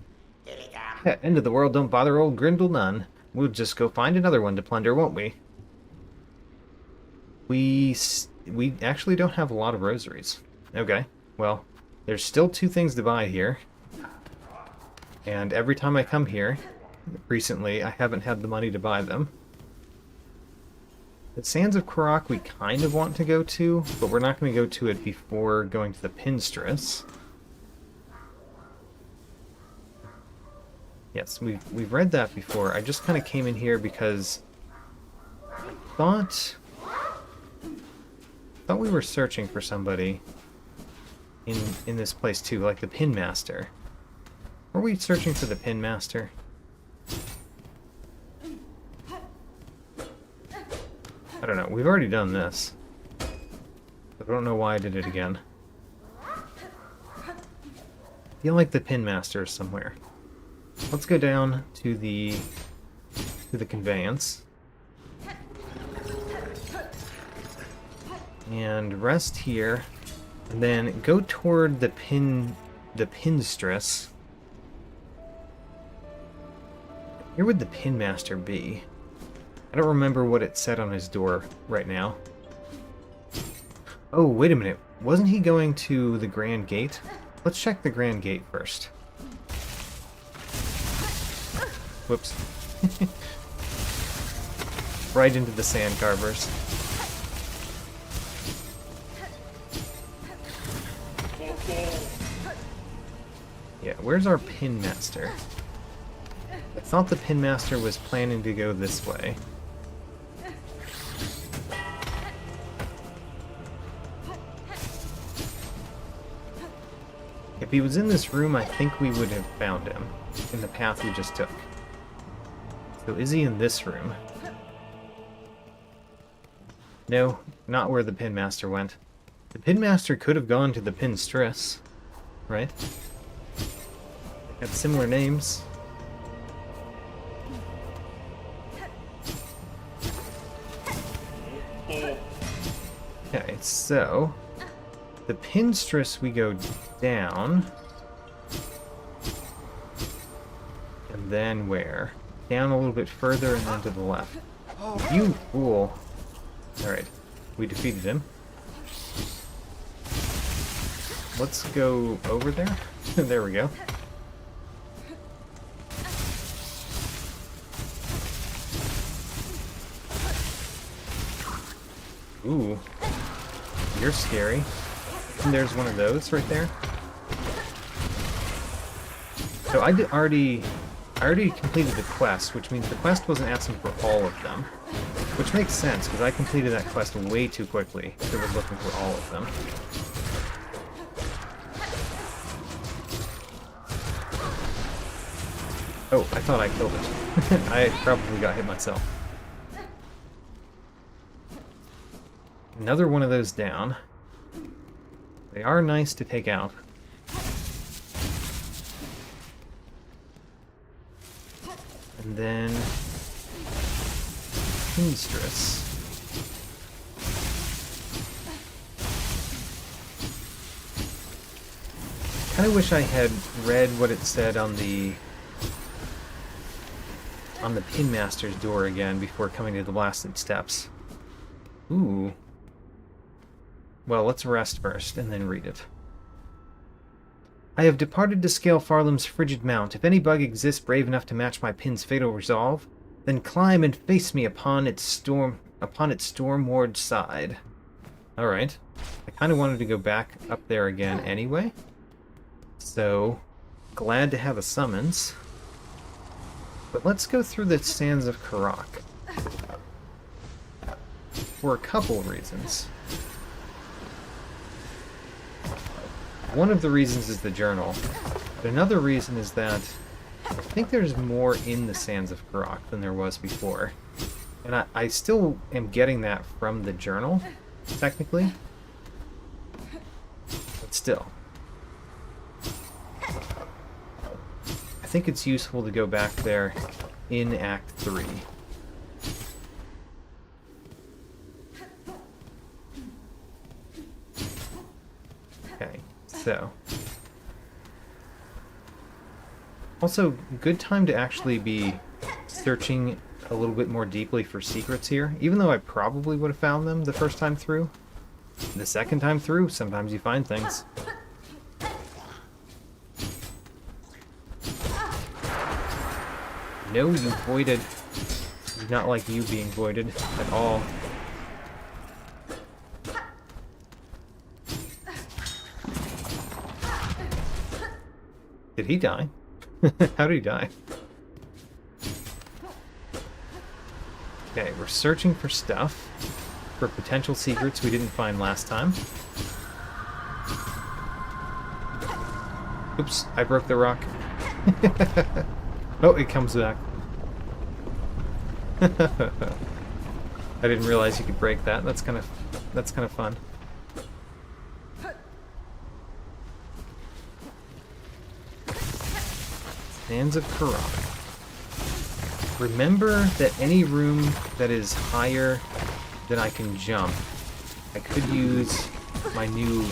End of the world don't bother old Grindle none. We'll just go find another one to plunder, won't we? We actually don't have a lot of rosaries. Okay, well, there's still 2 things to buy here. And every time I come here, recently, I haven't had the money to buy them. The Sands of Craw we kind of want to go to, but we're not going to go to it before going to the Pinstress. Yes, we've read that before. I just kind of came in here because thought we were searching for somebody in this place too, like the Pin Master. Were we searching for the Pin Master? I don't know. We've already done this. I don't know why I did it again. I feel like the Pin Master is somewhere. Let's go down to the conveyance. And rest here. And then go toward the Pinstress. Where would the Pin Master be? I don't remember what it said on his door right now. Oh, wait a minute. Wasn't he going to the Grand Gate? Let's check the Grand Gate first. Whoops. Right into the sand carvers. Yeah, where's our Pin Master? I thought the Pin Master was planning to go this way. If he was in this room, I think we would have found him in the path we just took. So is he in this room? No, not where the Pin Master went. The Pin Master could have gone to the Pinstress, right? They had similar names. Okay, so the Pinstress we go down. And then where? Down a little bit further and then to the left. You fool. Alright, we defeated him. Let's go over there. There we go. Ooh. You're scary. And there's one of those right there. So I already completed the quest, which means the quest wasn't asking for all of them. Which makes sense, because I completed that quest way too quickly if it was looking for all of them. Oh, I thought I killed it. I probably got hit myself. Another one of those down. They are nice to take out. And then... Pinstress. Kinda wish I had read what it said on the Pinmaster's door again before coming to the blasted steps. Ooh. Well, let's rest first, and then read it. I have departed to scale Farlam's frigid mount. If any bug exists brave enough to match my pin's fatal resolve, then climb and face me upon its storm-ward side. Alright. I kind of wanted to go back up there again anyway. So, glad to have a summons. But let's go through the Sands of Craw. For a couple reasons. One of the reasons is the journal, but another reason is that I think there's more in the Sands of Craw than there was before. And I still am getting that from the journal, technically. But still. I think it's useful to go back there in Act 3. Okay, so... Also, good time to actually be searching a little bit more deeply for secrets here, even though I probably would have found them the first time through. The second time through, sometimes you find things. No, you voided. Do not like you being voided at all. Did he die? How did he die? Okay, we're searching for stuff. For potential secrets we didn't find last time. Oops, I broke the rock. Oh, it comes back. I didn't realize you could break that. That's kind of fun. Sands of Craw. Remember that any room that is higher than I can jump, I could use my new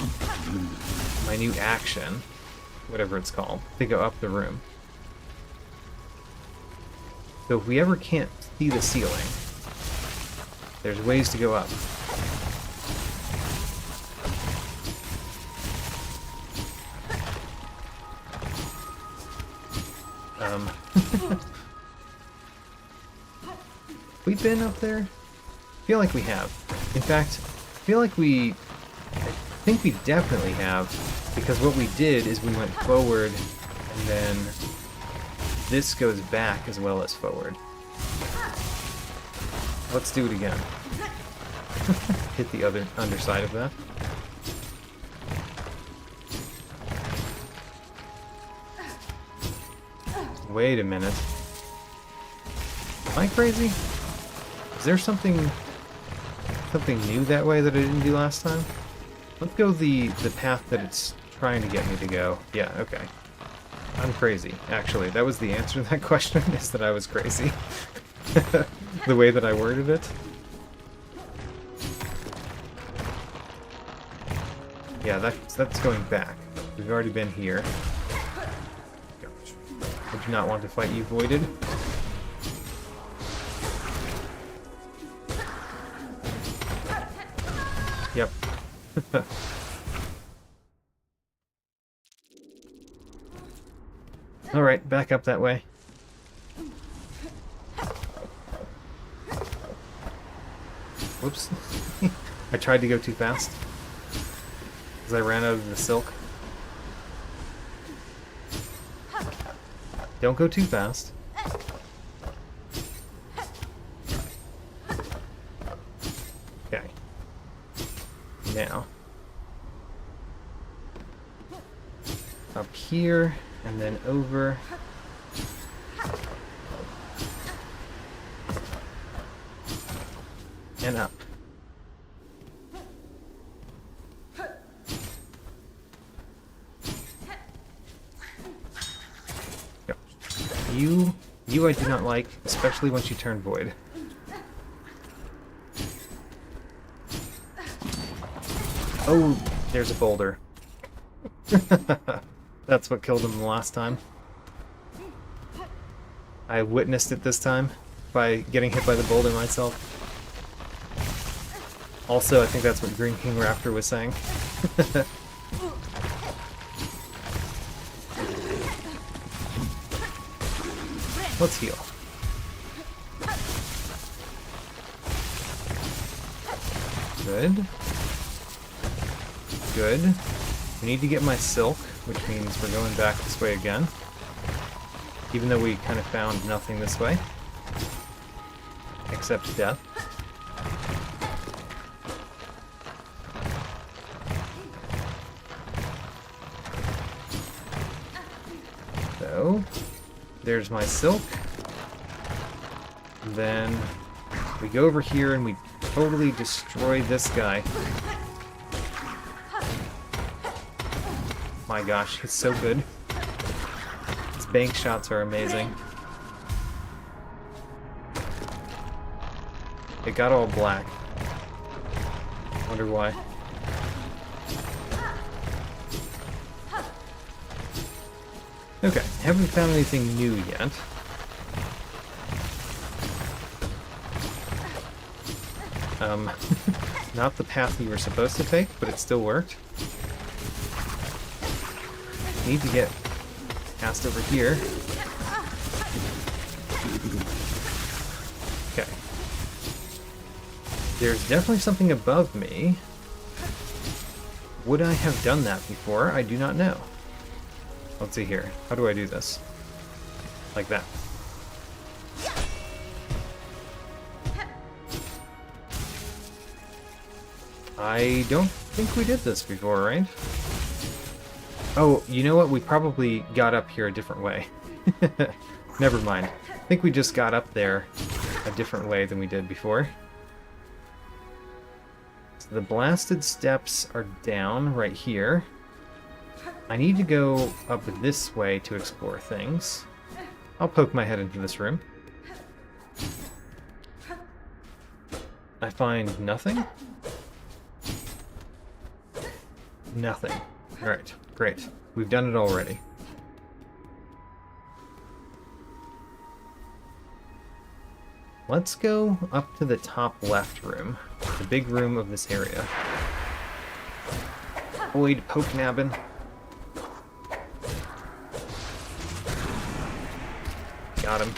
action, whatever it's called, to go up the room. So if we ever can't see the ceiling, there's ways to go up. We've been up there? I feel like we have. In fact, I think we definitely have, because what we did is we went forward, and then this goes back as well as forward. Let's do it again. Hit the other underside of that. Wait a minute. Am I crazy? Is there something new that way that I didn't do last time? Let's go the path that it's trying to get me to go. Yeah, okay. I'm crazy, actually. That was the answer to that question, is that I was crazy. The way that I worded it. Yeah, that's going back. We've already been here. Gosh. I do not want to fight you, Voided. Yep. Alright, back up that way. Whoops. I tried to go too fast. Because I ran out of the silk. Don't go too fast. Okay. Now. Up here, and then over. And up. Go. You I do not like, especially once you turn void. Oh, there's a boulder. That's what killed him the last time. I witnessed it this time by getting hit by the boulder myself. Also, I think that's what Green King Raptor was saying. Let's heal. Good. Good. We need to get my silk, which means we're going back this way again. Even though we kind of found nothing this way. Except death. So, there's my silk. Then we go over here and we totally destroy this guy. My gosh, he's so good. His bank shots are amazing. It got all black. Wonder why. Okay, haven't found anything new yet. Not the path we were supposed to take, but it still worked. Need to get cast over here. Okay. There's definitely something above me. Would I have done that before? I do not know. Let's see here. How do I do this? Like that. I don't think we did this before, right? Oh, you know what? We probably got up here a different way. Never mind. I think we just got up there a different way than we did before. So the blasted steps are down right here. I need to go up this way to explore things. I'll poke my head into this room. I find nothing? Nothing. Alright, great. We've done it already. Let's go up to the top left room. The big room of this area. Avoid poke nabbing. Got him.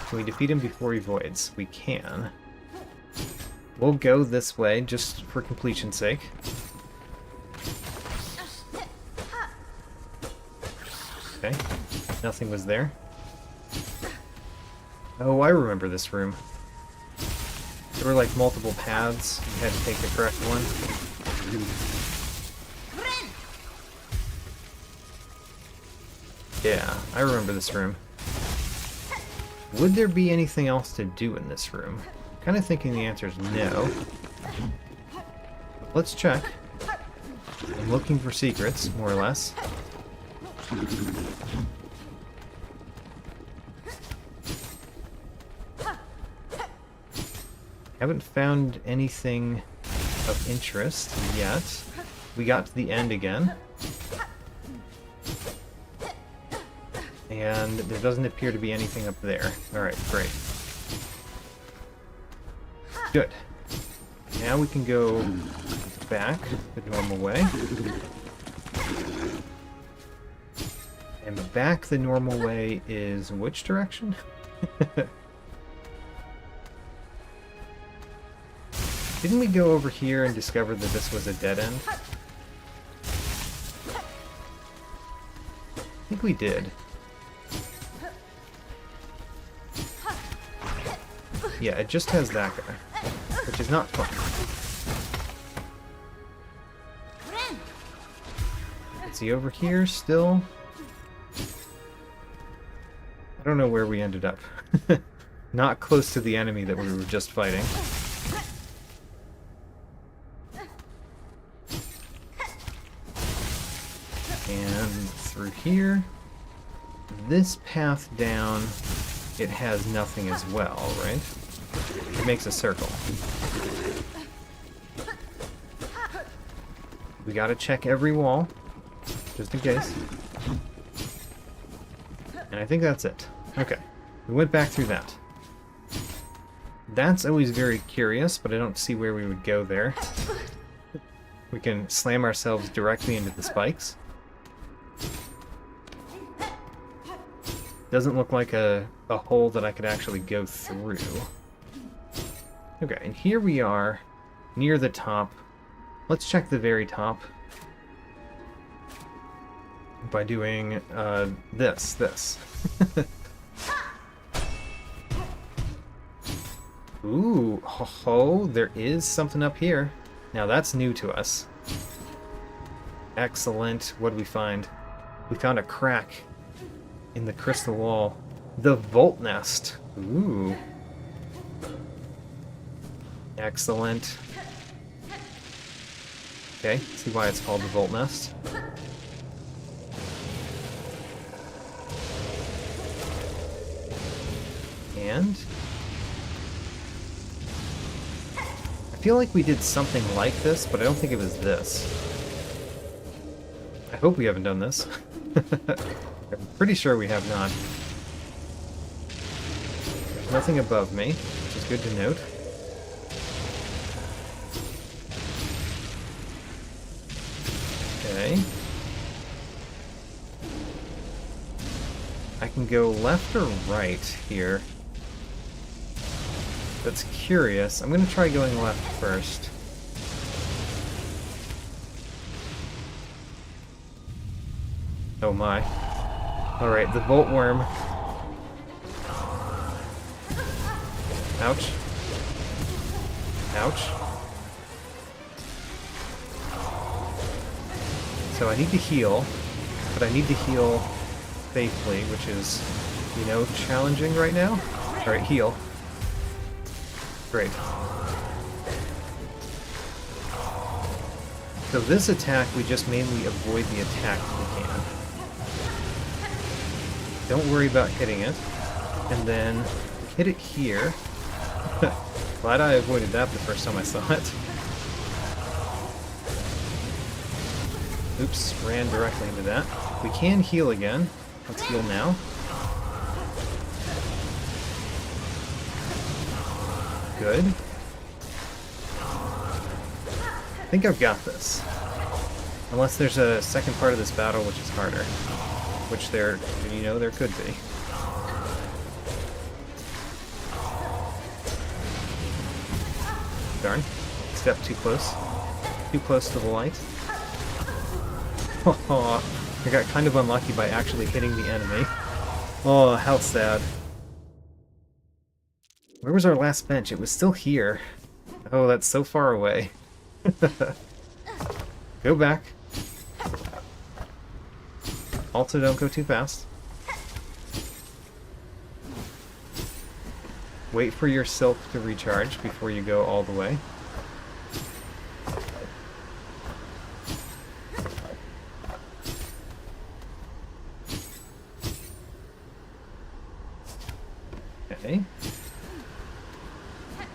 Can we defeat him before he voids? We can. We'll go this way, just for completion's sake. Okay. Nothing was there. Oh, I remember this room. There were like multiple paths. You had to take the correct one. Yeah, I remember this room. Would there be anything else to do in this room? I'm kind of thinking the answer is no. Let's check. I'm looking for secrets, more or less. Haven't found anything of interest yet. We got to the end again. And there doesn't appear to be anything up there. Alright, great. Good. Now we can go back the normal way. And back the normal way is which direction? Didn't we go over here and discover that this was a dead end? I think we did. Yeah, it just has that guy, which is not fun. Is he over here still? I don't know where we ended up. Not close to the enemy that we were just fighting. And through here. This path down, it has nothing as well, right? It makes a circle. We gotta check every wall, just in case. And I think that's it. Okay, we went back through that. That's always very curious, but I don't see where we would go there. We can slam ourselves directly into the spikes. Doesn't look like a hole that I could actually go through. Okay, and here we are, near the top. Let's check the very top. By doing, this. Ooh, ho, there is something up here. Now that's new to us. Excellent. What did we find? We found a crack in the crystal wall. The Vault Nest. Ooh. Excellent. Okay, see why it's called the Vault Nest. And I feel like we did something like this, but I don't think it was this. I hope we haven't done this. I'm pretty sure we have not. There's nothing above me, which is good to note. Okay. I can go left or right here. That's curious. I'm gonna try going left first. Oh my. Alright, the Volt Worm. Ouch. Ouch. So I need to heal, but I need to heal safely, which is, you know, challenging right now. Alright, heal. Great. So this attack, we just mainly avoid the attack if we can. Don't worry about hitting it. And then hit it here. Glad I avoided that the first time I saw it. Oops, ran directly into that. We can heal again. Let's heal now. Good. I think I've got this. Unless there's a second part of this battle which is harder. Which there, you know, there could be. Darn. Step too close. Too close to the light. Oh, I got kind of unlucky by actually hitting the enemy. Oh, how sad. Where was our last bench? It was still here. Oh, that's so far away. Go back. Also, don't go too fast. Wait for your silk to recharge before you go all the way. Okay.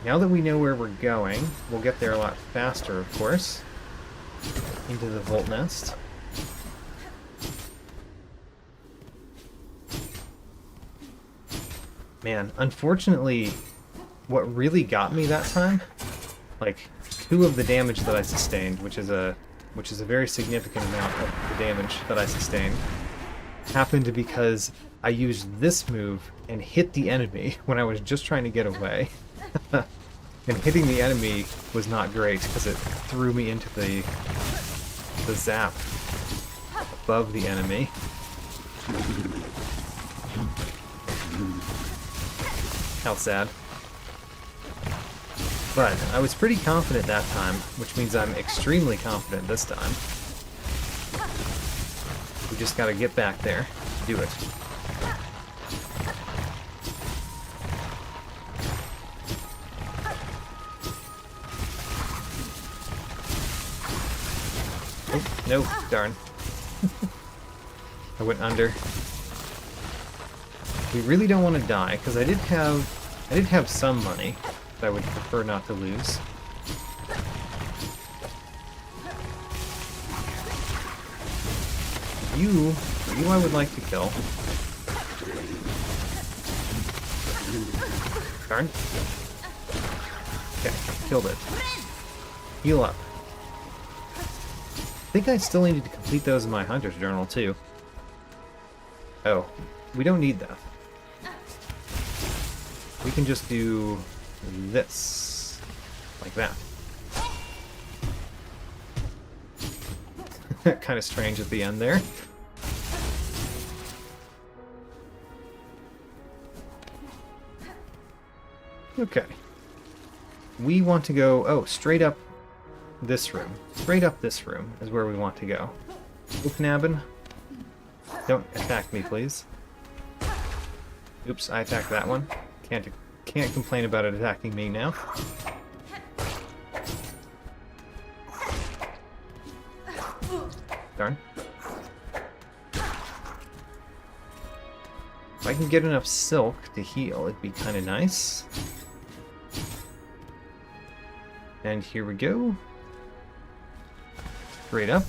Now that we know where we're going, we'll get there a lot faster, of course. Into the Vault Nest. Man, unfortunately, what really got me that time, like 2 of the damage that I sustained, which is a very significant amount of the damage that I sustained, happened because I used this move and hit the enemy when I was just trying to get away. And hitting the enemy was not great because it threw me into the zap above the enemy. How sad. But I was pretty confident that time, which means I'm extremely confident this time. We just gotta get back there, do it. Oh, no, darn. I went under. We really don't want to die, because I did have some money that I would prefer not to lose. You I would like to kill. Darn. Okay, killed it. Heal up. I think I still needed to complete those in my Hunter's Journal, too. Oh, we don't need that. We can just do this. Like that. Kind of strange at the end there. Okay. We want to go, oh, straight up this room. Straight up this room is where we want to go. Oopnabbin. Don't attack me, please. Oops, I attacked that one. Can't complain about it attacking me now. Darn. If I can get enough silk to heal, it'd be kind of nice. And here we go. Straight up.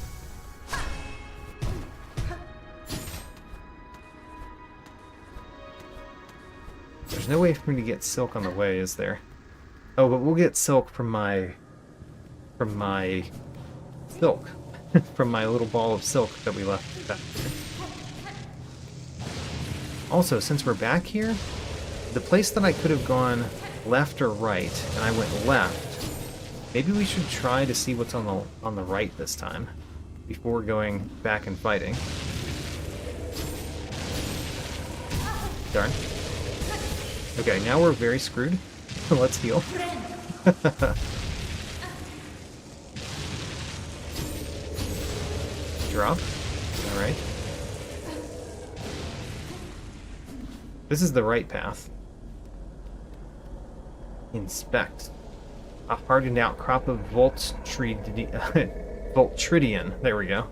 There's no way for me to get silk on the way, is there? Oh, but we'll get silk from my silk. From my little ball of silk that we left back here. Also, since we're back here, the place that I could have gone left or right, and I went left, maybe we should try to see what's on the right this time, before going back and fighting. Darn. Okay, now we're very screwed. Let's heal. Drop. Alright. This is the right path. Inspect. A hardened outcrop of Voltridian. There we go.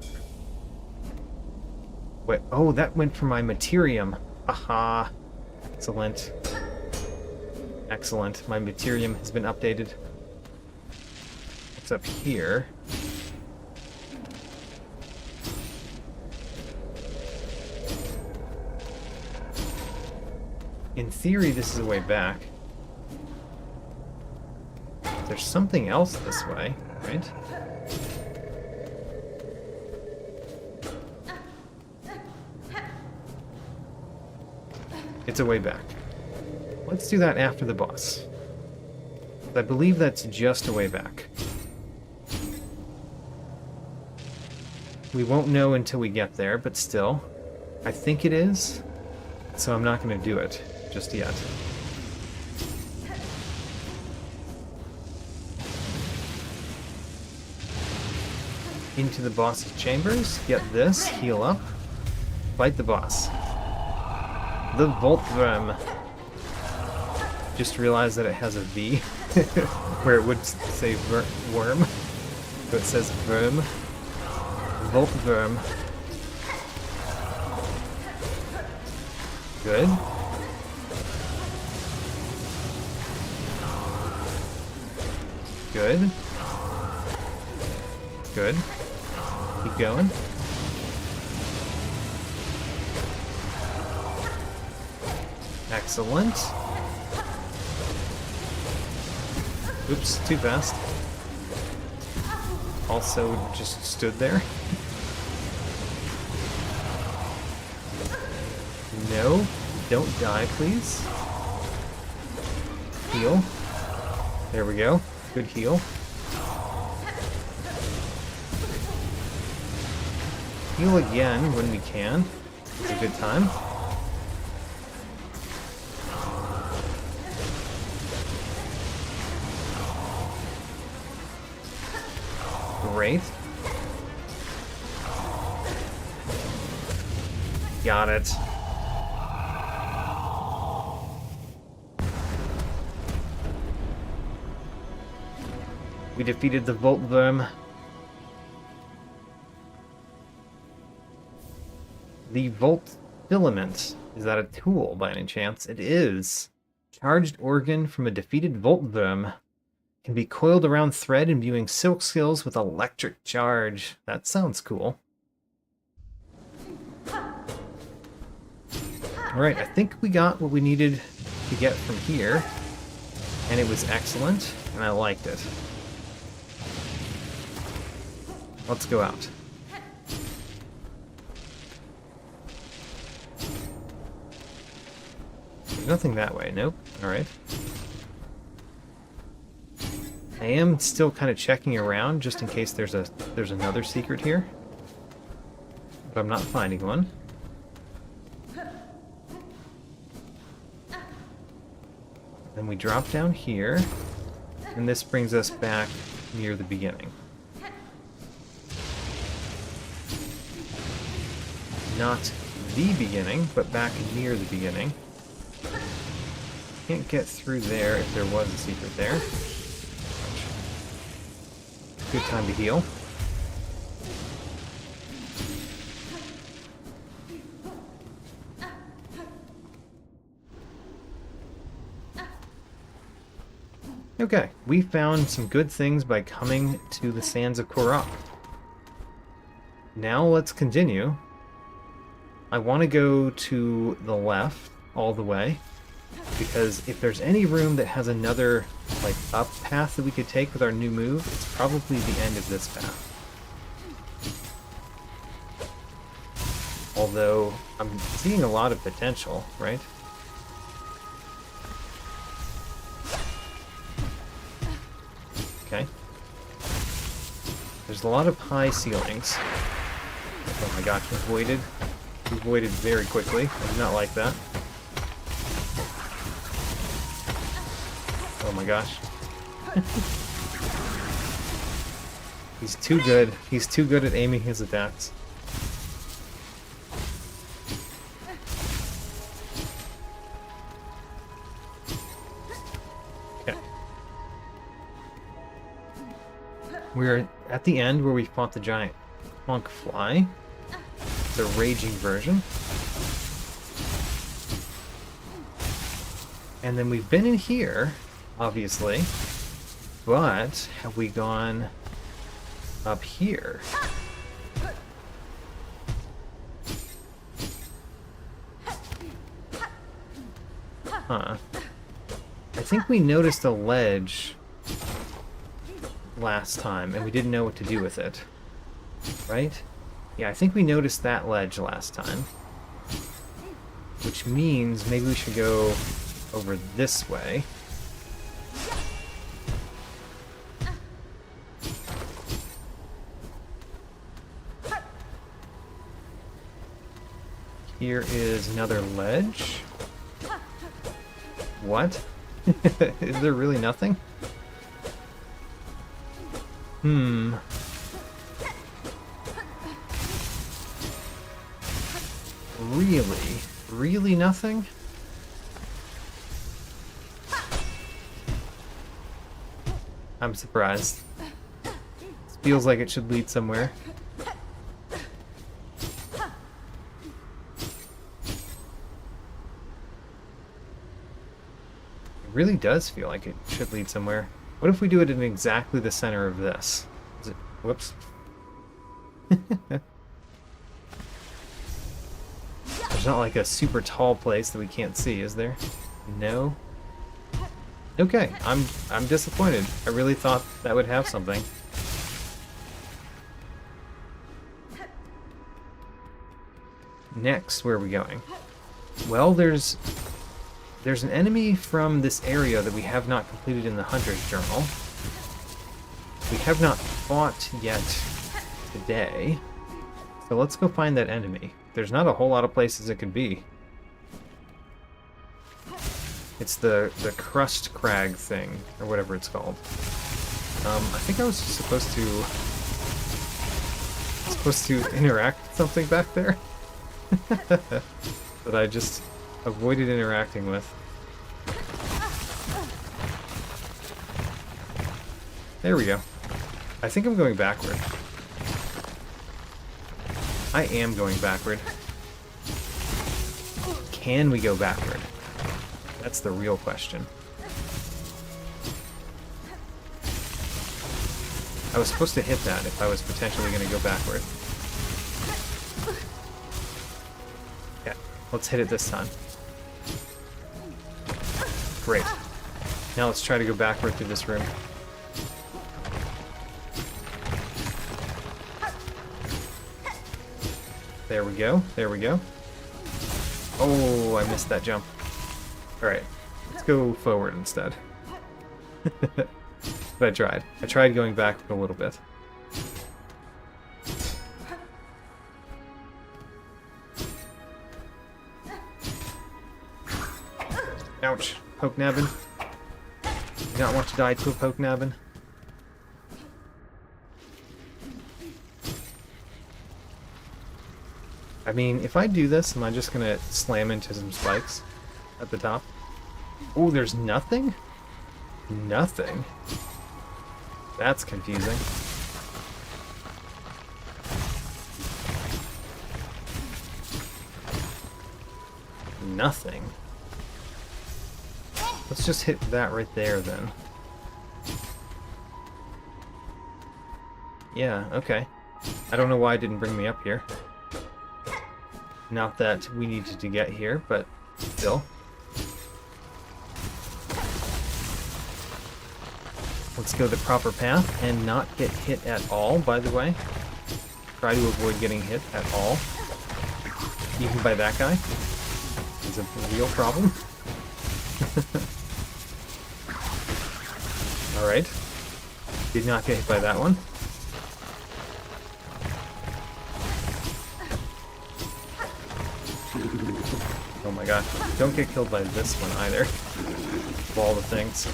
Wait, oh, that went for my Materium. Aha. Excellent. Excellent. My Materium has been updated. What's up here? In theory, this is a way back. There's something else this way, right? It's a way back. Let's do that after the boss. I believe that's just a way back. We won't know until we get there, but still. I think it is, so I'm not going to do it just yet. Into the boss's chambers, get this, heal up, fight the boss. The Voltworm. Just realized that it has a V, where it would say worm, so it says verm. Voltworm. Good. Good. Good. Keep going. Excellent. Oops, too fast. Also just stood there. No, don't die, please. Heal. There we go. Good heal. Heal again when we can. It's a good time. Great. Got it. We defeated the Volt Worm. The Volt Filament. Is that a tool by any chance? It is. Charged organ from a defeated Volt Worm. Can be coiled around thread imbuing silk skills with electric charge. That sounds cool. Alright, I think we got what we needed to get from here. And it was excellent, and I liked it. Let's go out. There's nothing that way, nope. Alright. I am still kind of checking around just in case there's another secret here. But I'm not finding one. Then we drop down here, and this brings us back near the beginning. Not the beginning, but back near the beginning. Can't get through there if there was a secret there. Good time to heal. Okay, we found some good things by coming to the sands of Craw. Now let's continue. I want to go to the left all the way, because if there's any room that has another like up path that we could take with our new move, it's probably the end of this path. Although I'm seeing a lot of potential, right? Okay. There's a lot of high ceilings. Oh my gosh, avoided. Avoided very quickly. I do not like that. Oh my gosh. He's too good. He's too good at aiming his attacks. Okay. We're at the end where we fought the giant monk fly. The raging version. And then we've been in here, obviously, but have we gone up here? Huh. I think we noticed a ledge last time, and we didn't know what to do with it. Right? Yeah, I think we noticed that ledge last time. Which means maybe we should go over this way. Here is another ledge. What? Is there really nothing? Hmm. Really? Really nothing? I'm surprised. This feels like it should lead somewhere. It really does feel like it should lead somewhere. What if we do it in exactly the center of this? Is it... Whoops. There's not like a super tall place that we can't see, is there? No? Okay, I'm disappointed. I really thought that would have something. Next, where are we going? Well, there's an enemy from this area that we have not completed in the Hunter's Journal. We have not fought yet today. So let's go find that enemy. There's not a whole lot of places it could be. It's the crust crag thing, or whatever it's called. I think I was supposed to interact with something back there. That I just avoided interacting with. There we go. I think I'm going backward. I am going backward. Can we go backward? That's the real question. I was supposed to hit that if I was potentially going to go backward. Yeah, let's hit it this time. Great. Now let's try to go backward through this room. There we go, there we go. Oh, I missed that jump. Alright, let's go forward instead. But I tried. I tried going back a little bit. Ouch. Poke nabbin. Do not want to die to a poke nabbin. I mean, if I do this, am I just gonna slam into some spikes at the top? Oh, there's nothing? Nothing? That's confusing. Nothing. Let's just hit that right there then. Yeah, okay. I don't know why it didn't bring me up here. Not that we needed to get here, but still. Let's go the proper path and not get hit at all, by the way. Try to avoid getting hit at all. Even by that guy. It's a real problem. Alright. Did not get hit by that one. Oh my god. Don't get killed by this one either. Of all the things.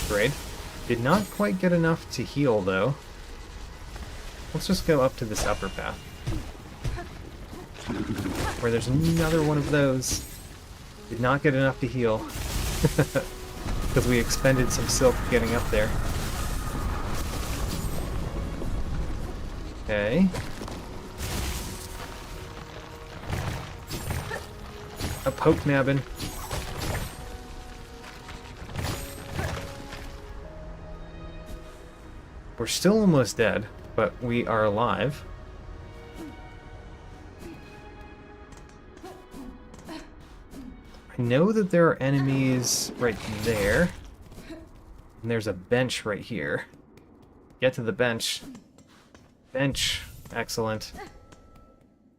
Great. Did not quite get enough to heal, though. Let's just go up to this upper path. Where there's another one of those. Did not get enough to heal. Because we expended some silk getting up there. Okay. A poke nabbin. We're still almost dead, but we are alive. I know that there are enemies right there. And there's a bench right here. Get to the bench. Bench. Excellent.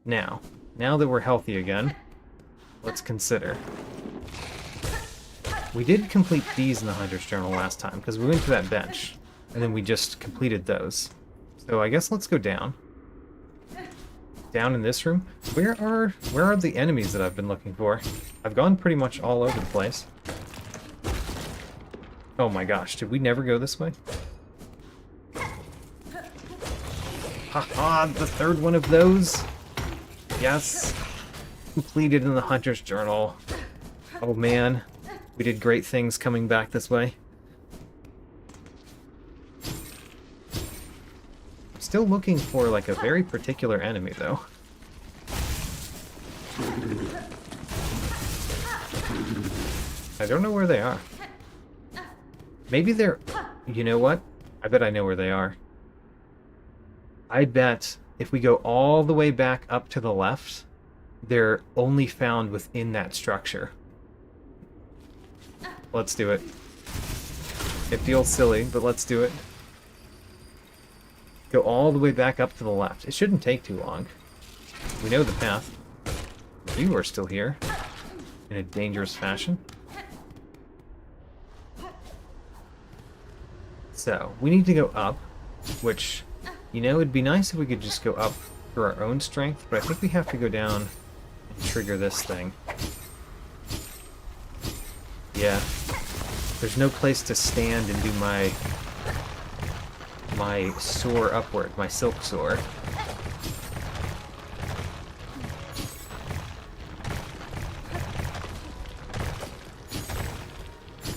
Now that we're healthy again, let's consider. We did complete these in the Hunter's Journal last time, because we went to that bench. And then we just completed those. So I guess let's go down. Down in this room. Where are the enemies that I've been looking for? I've gone pretty much all over the place. Oh my gosh, did we never go this way? Haha, the third one of those! Yes! Completed in the Hunter's Journal. Oh man, we did great things coming back this way. Still looking for like a very particular enemy though. I don't know where they are. Maybe they're... You know what? I bet I know where they are. I bet if we go all the way back up to the left, they're only found within that structure. Let's do it. It feels silly, but let's do it. Go all the way back up to the left. It shouldn't take too long. We know the path. You are still here in a dangerous fashion. So, we need to go up, which, you know, it'd be nice if we could just go up through our own strength, but I think we have to go down and trigger this thing. Yeah. There's no place to stand and do my soar upward, my silk soar.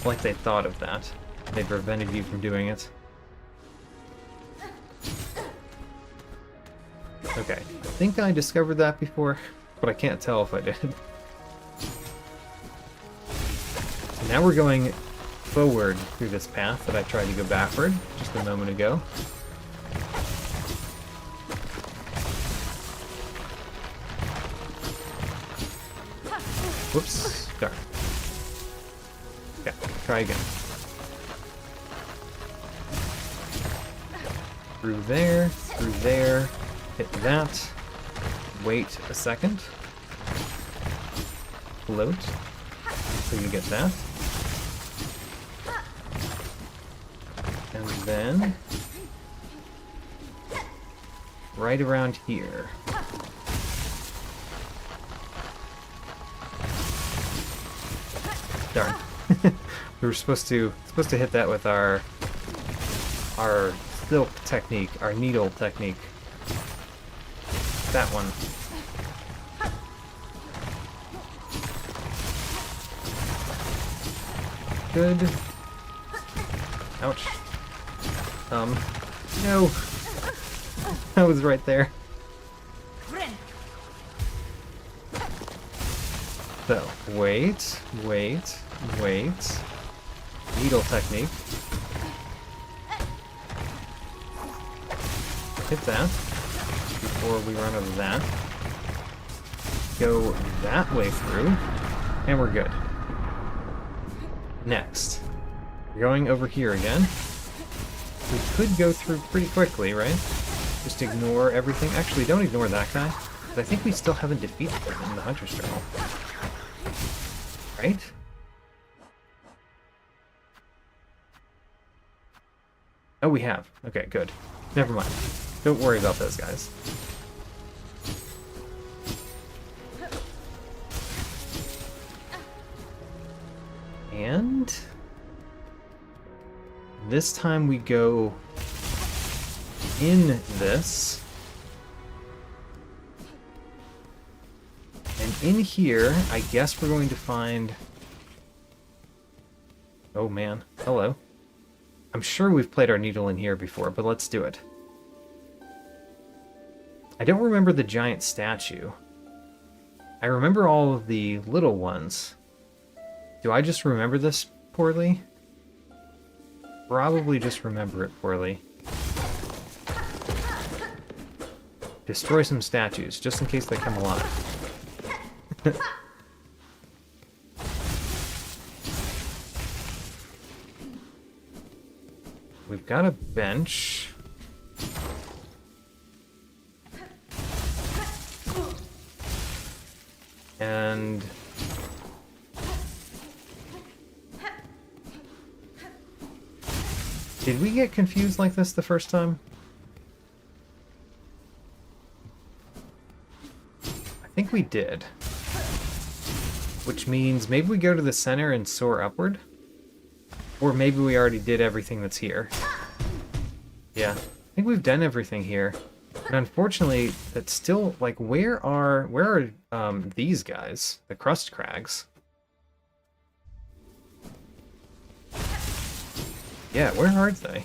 Like they thought of that. They prevented you from doing it. Okay, I think I discovered that before, but I can't tell if I did. So now we're going forward through this path that I tried to go backward just a moment ago. Whoops, darn. Okay, try again. Through there, hit that, wait a second, float, so you get that, and then, right around here. Darn. We were supposed to hit that with our silk technique, our needle technique. That one. Good. Ouch. No. That was right there. So, wait. Needle technique. Hit that before we run out of that. Go that way through, and we're good. Next, we're going over here again. We could go through pretty quickly, right? Just ignore everything. Actually, don't ignore that guy, but I think we still haven't defeated him in the Hunter's Journal. Right? Oh, we have. Okay, good. Never mind. Don't worry about those guys. And this time we go in this. And in here, I guess we're going to find... Oh man, hello. I'm sure we've played our needle in here before, but let's do it. I don't remember the giant statue. I remember all of the little ones. Do I just remember this poorly? Probably just remember it poorly. Destroy some statues, just in case they come alive. We've got a bench. And... did we get confused like this the first time? I think we did. Which means maybe we go to the center and soar upward? Or maybe we already did everything that's here. Yeah, I think we've done everything here. But unfortunately, that's still, like, where are these guys? The crust crags? Yeah, where are they?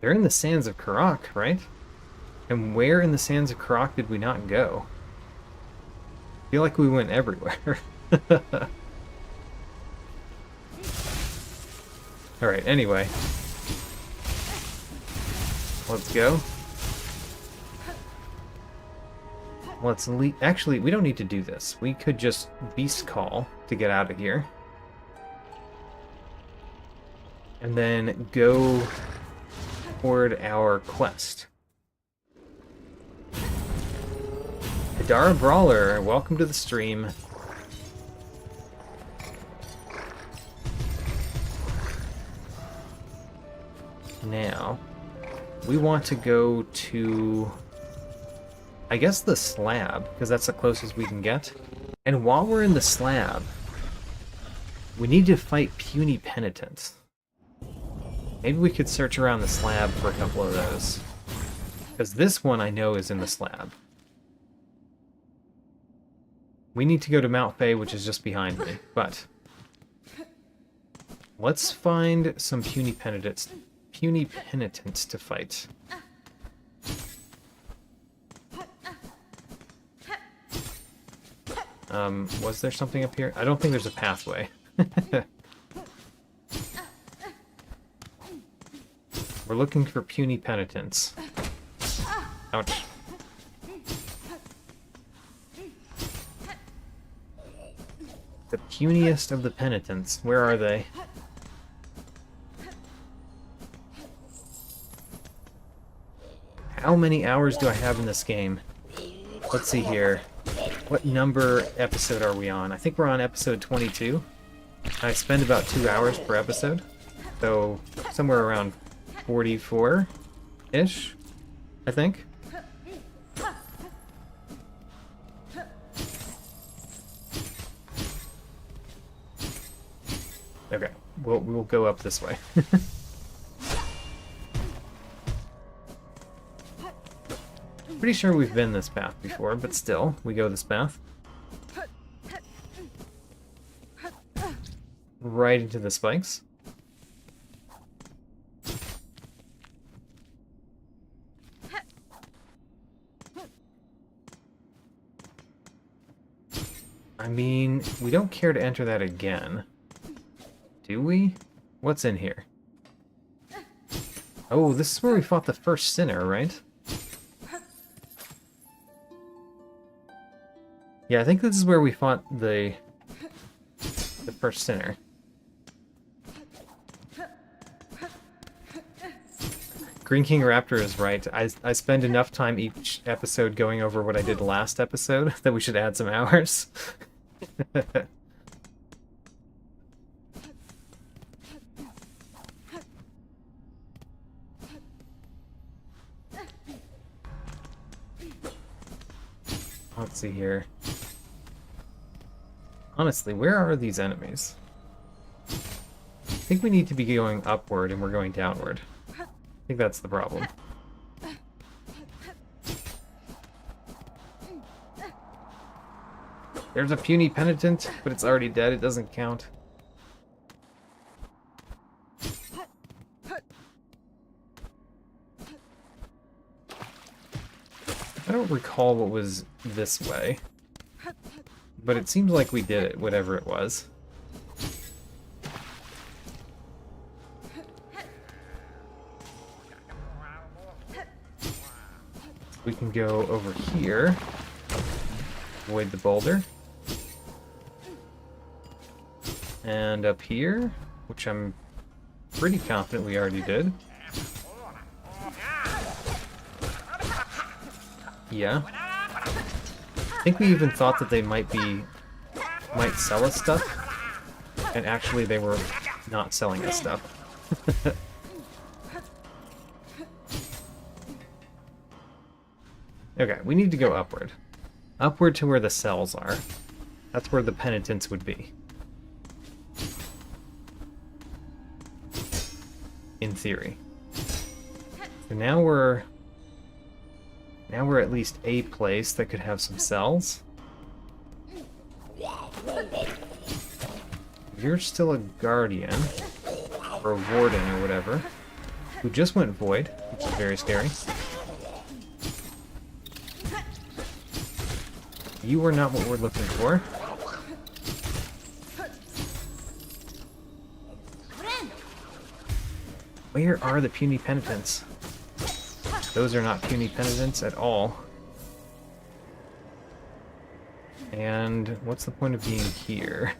They're in the sands of Craw, right? And where in the sands of Craw did we not go? I feel like we went everywhere. Alright, anyway. Let's go. Let's actually, we don't need to do this. We could just beast call to get out of here. And then go toward our quest. I Dara Brawler, welcome to the stream. Now, we want to go to, I guess, the slab, because that's the closest we can get. And while we're in the slab, we need to fight puny penitents. Maybe we could search around the slab for a couple of those. Because this one I know is in the slab. We need to go to Mount Fay, which is just behind me, but let's find some puny penitents to fight. Was there something up here? I don't think there's a pathway. We're looking for puny penitents. Ouch. The puniest of the penitents. Where are they? How many hours do I have in this game? Let's see here. What number episode are we on? I think we're on episode 22. I spend about 2 hours per episode. So, somewhere around 44-ish, I think. Okay, we'll go up this way. Pretty sure we've been this path before, but still, we go this path. Right into the spikes. I mean, we don't care to enter that again. Do we? What's in here? Oh, this is where we fought the first sinner, right? Yeah, I think this is where we fought the first sinner. Green King Raptor is right. I spend enough time each episode going over what I did last episode that we should add some hours. Let's see here. Honestly, where are these enemies? I think we need to be going upward and we're going downward. I think that's the problem. There's a puny penitent, but it's already dead. It doesn't count. I don't recall what was this way, but it seems like we did it, whatever it was. We can go over here, avoid the boulder, and up here, which I'm pretty confident we already did. Yeah. I think we even thought that they might sell us stuff, and actually they were not selling us stuff. Okay, we need to go upward. Upward to where the cells are. That's where the penitents would be. In theory. So now we're at least a place that could have some cells. You're still a guardian, or a warden, or whatever, who just went void, which is very scary. You are not what we're looking for. Where are the puny penitents? Those are not puny penitents at all. And what's the point of being here?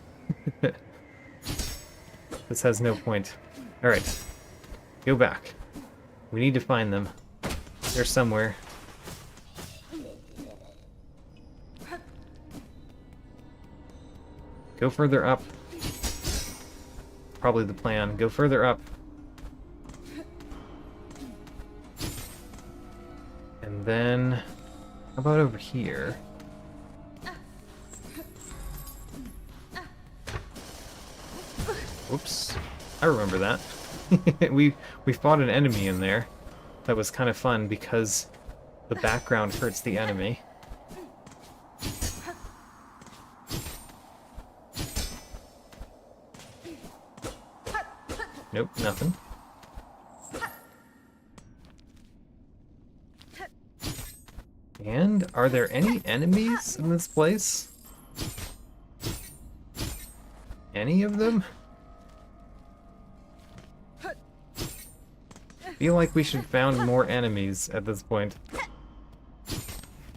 This has no point. Alright. Go back. We need to find them. They're somewhere. Go further up. Probably the plan. Go further up. And then, how about over here? Whoops. I remember that. we fought an enemy in there. That was kind of fun because the background hurts the enemy. Nope, nothing. And are there any enemies in this place? Any of them? Feel like we should found more enemies at this point.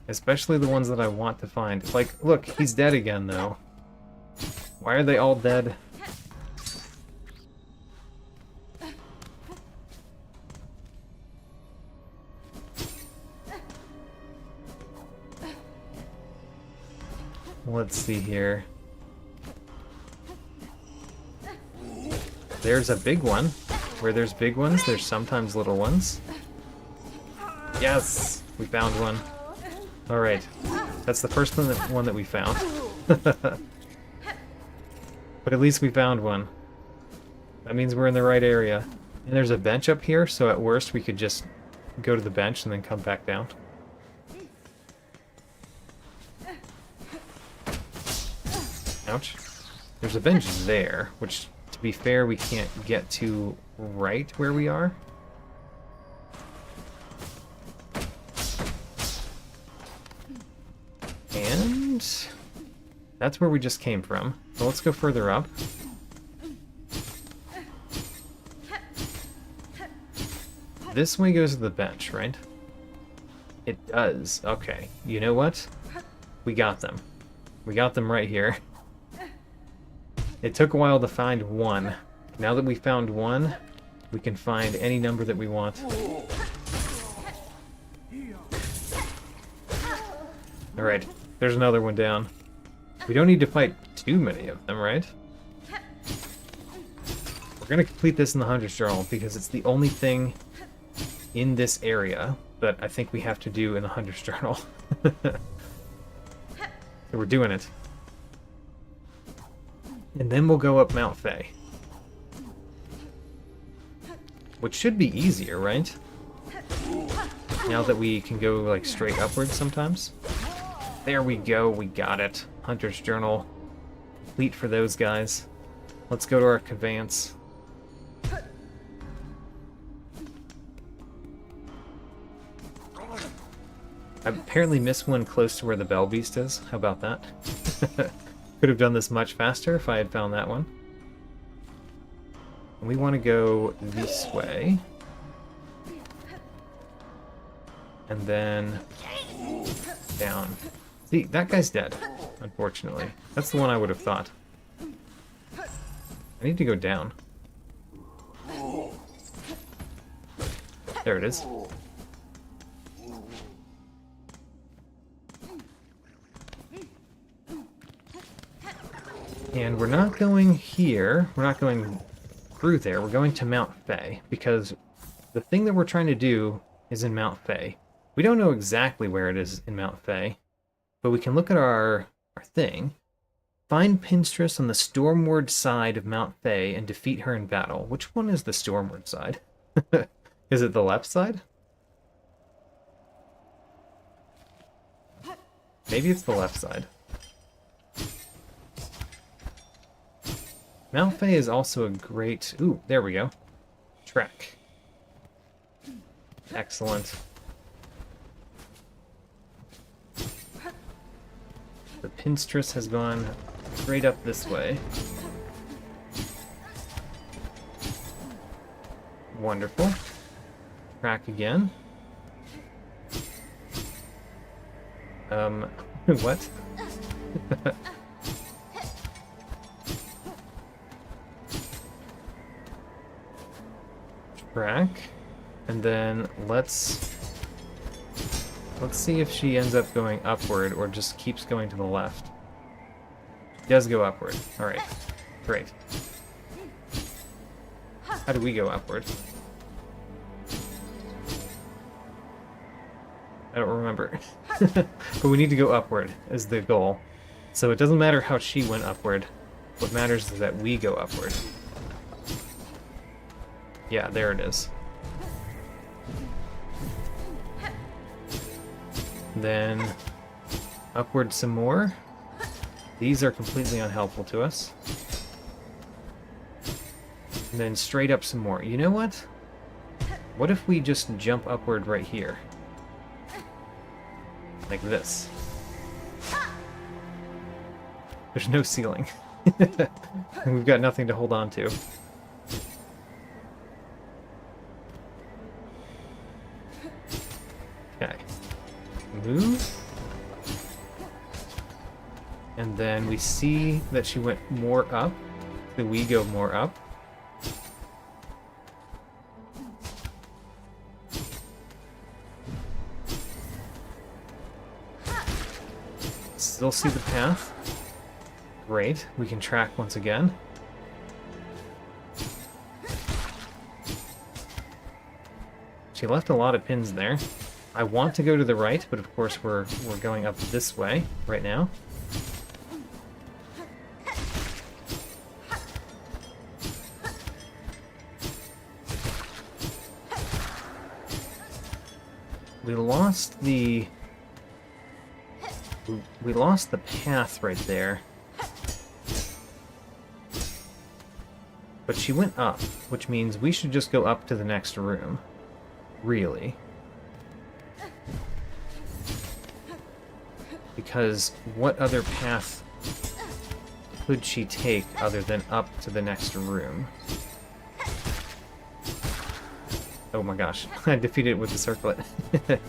Especially the ones that I want to find. Like, look, he's dead again, though. Why are they all dead? Let's see here. There's a big one. Where there's big ones, there's sometimes little ones. Yes! We found one. Alright. That's the first one that we found. But at least we found one. That means we're in the right area. And there's a bench up here, so at worst we could just go to the bench and then come back down. Ouch. There's a bench there, which, to be fair, we can't get to right where we are. And that's where we just came from. So let's go further up. This way goes to the bench, right? It does. Okay. You know what? We got them. We got them right here. It took a while to find one. Now that we found one, we can find any number that we want. Alright, there's another one down. We don't need to fight too many of them, right? We're gonna complete this in the Hunter's Journal because it's the only thing in this area that I think we have to do in the Hunter's Journal. So we're doing it. And then we'll go up Mount Fae. Which should be easier, right? Now that we can go, like, straight upwards sometimes. There we go, we got it. Hunter's Journal. Complete for those guys. Let's go to our conveyance. I apparently missed one close to where the Bell Beast is. How about that? Could have done this much faster if I had found that one. We want to go this way. And then down. See, that guy's dead, unfortunately. That's the one I would have thought. I need to go down. There it is. And we're not going here. We're not going through there. We're going to Mount Fae, because the thing that we're trying to do is in Mount Fae. We don't know exactly where it is in Mount Fae, but we can look at our thing. Find Pinstress on the stormward side of Mount Fae and defeat her in battle. Which one is the stormward side? Is it the left side? Maybe it's the left side. Mount Fae is also a great... Ooh, there we go. Trek. Excellent. The Pinstress has gone straight up this way. Wonderful. Track again. What? Track, and then let's see if she ends up going upward or just keeps going to the left. It does go upward. Alright. Great. How do we go upward? I don't remember. But we need to go upward is the goal. So it doesn't matter how she went upward. What matters is that we go upward. Yeah, there it is. Then upward some more. These are completely unhelpful to us. And then straight up some more. You know what? What if we just jump upward right here? Like this. There's no ceiling. And we've got nothing to hold on to. Okay. Move. And then we see that she went more up. So we go more up. Still see the path. Great. We can track once again. She left a lot of pins there. I want to go to the right, but of course we're going up this way right now. We lost the path right there. But she went up, which means we should just go up to the next room. Really. Because what other path could she take other than up to the next room? Oh my gosh, I defeated it with the circlet. But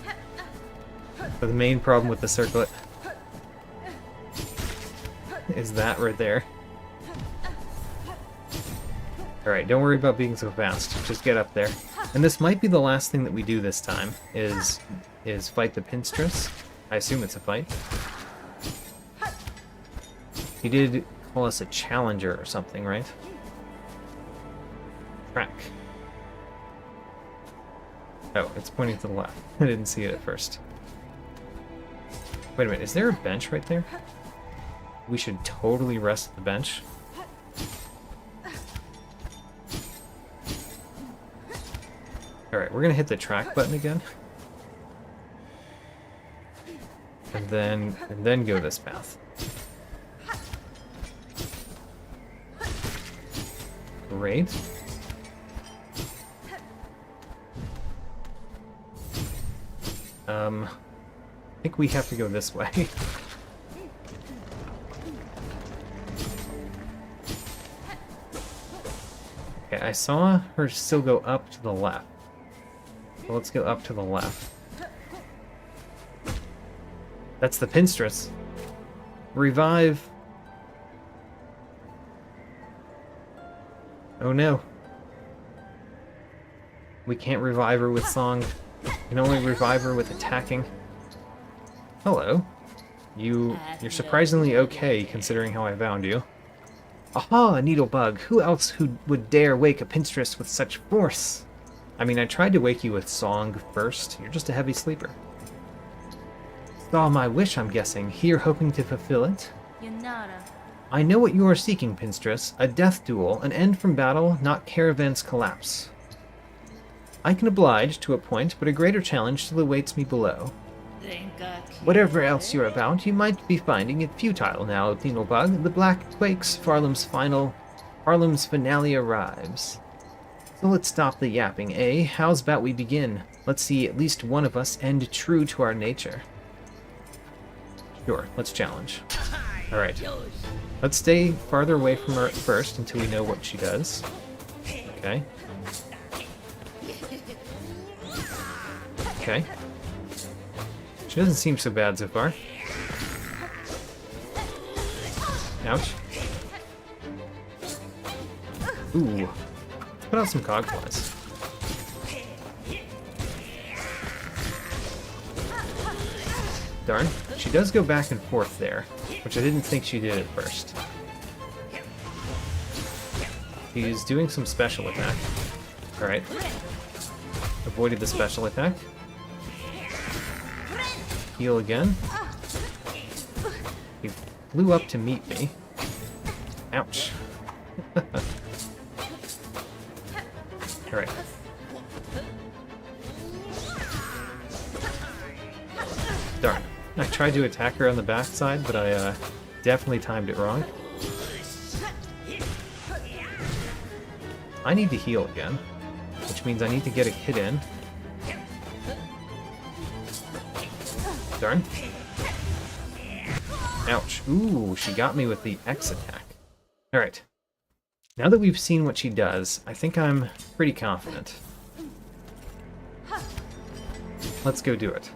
the main problem with the circlet is that right there. Alright, don't worry about being so fast. Just get up there. And this might be the last thing that we do this time, is fight the Pinstress. I assume it's a fight. He did call us a challenger or something, right? Track. Oh, it's pointing to the left. I didn't see it at first. Wait a minute, is there a bench right there? We should totally rest at the bench. Alright, we're gonna hit the track button again. And then go this path. Great. I think we have to go this way. Okay, I saw her still go up to the left. So let's go up to the left. That's the Pinstress. Revive. Oh no. We can't revive her with song. We can only revive her with attacking. Hello. You're surprisingly okay considering how I found you. Aha, a needlebug. Who else would dare wake a Pinstress with such force? I mean, I tried to wake you with song first. You're just a heavy sleeper. Saw my wish, I'm guessing. Here hoping to fulfill it. I know what you are seeking, Pinstress. A death duel, an end from battle, not caravan's collapse. I can oblige to a point, but a greater challenge still awaits me below. Whatever else you're about, you might be finding it futile now, Needlebug. The black quakes, Farlam's finale arrives. So let's stop the yapping, eh? How's about we begin? Let's see at least one of us end true to our nature. Sure, let's challenge. Alright. Let's stay farther away from her at first until we know what she does. Okay. Okay. She doesn't seem so bad so far. Ouch. Ooh. Let's put out some cogflies. Darn. She does go back and forth there, which I didn't think she did at first. He's doing some special attack. Alright. Avoided the special attack. Heal again. He flew up to meet me. Ouch. Alright. Darn. I tried to attack her on the backside, but I definitely timed it wrong. I need to heal again, which means I need to get a hit in. Darn. Ouch. Ooh, she got me with the X attack. Alright. Now that we've seen what she does, I think I'm pretty confident. Let's go do it.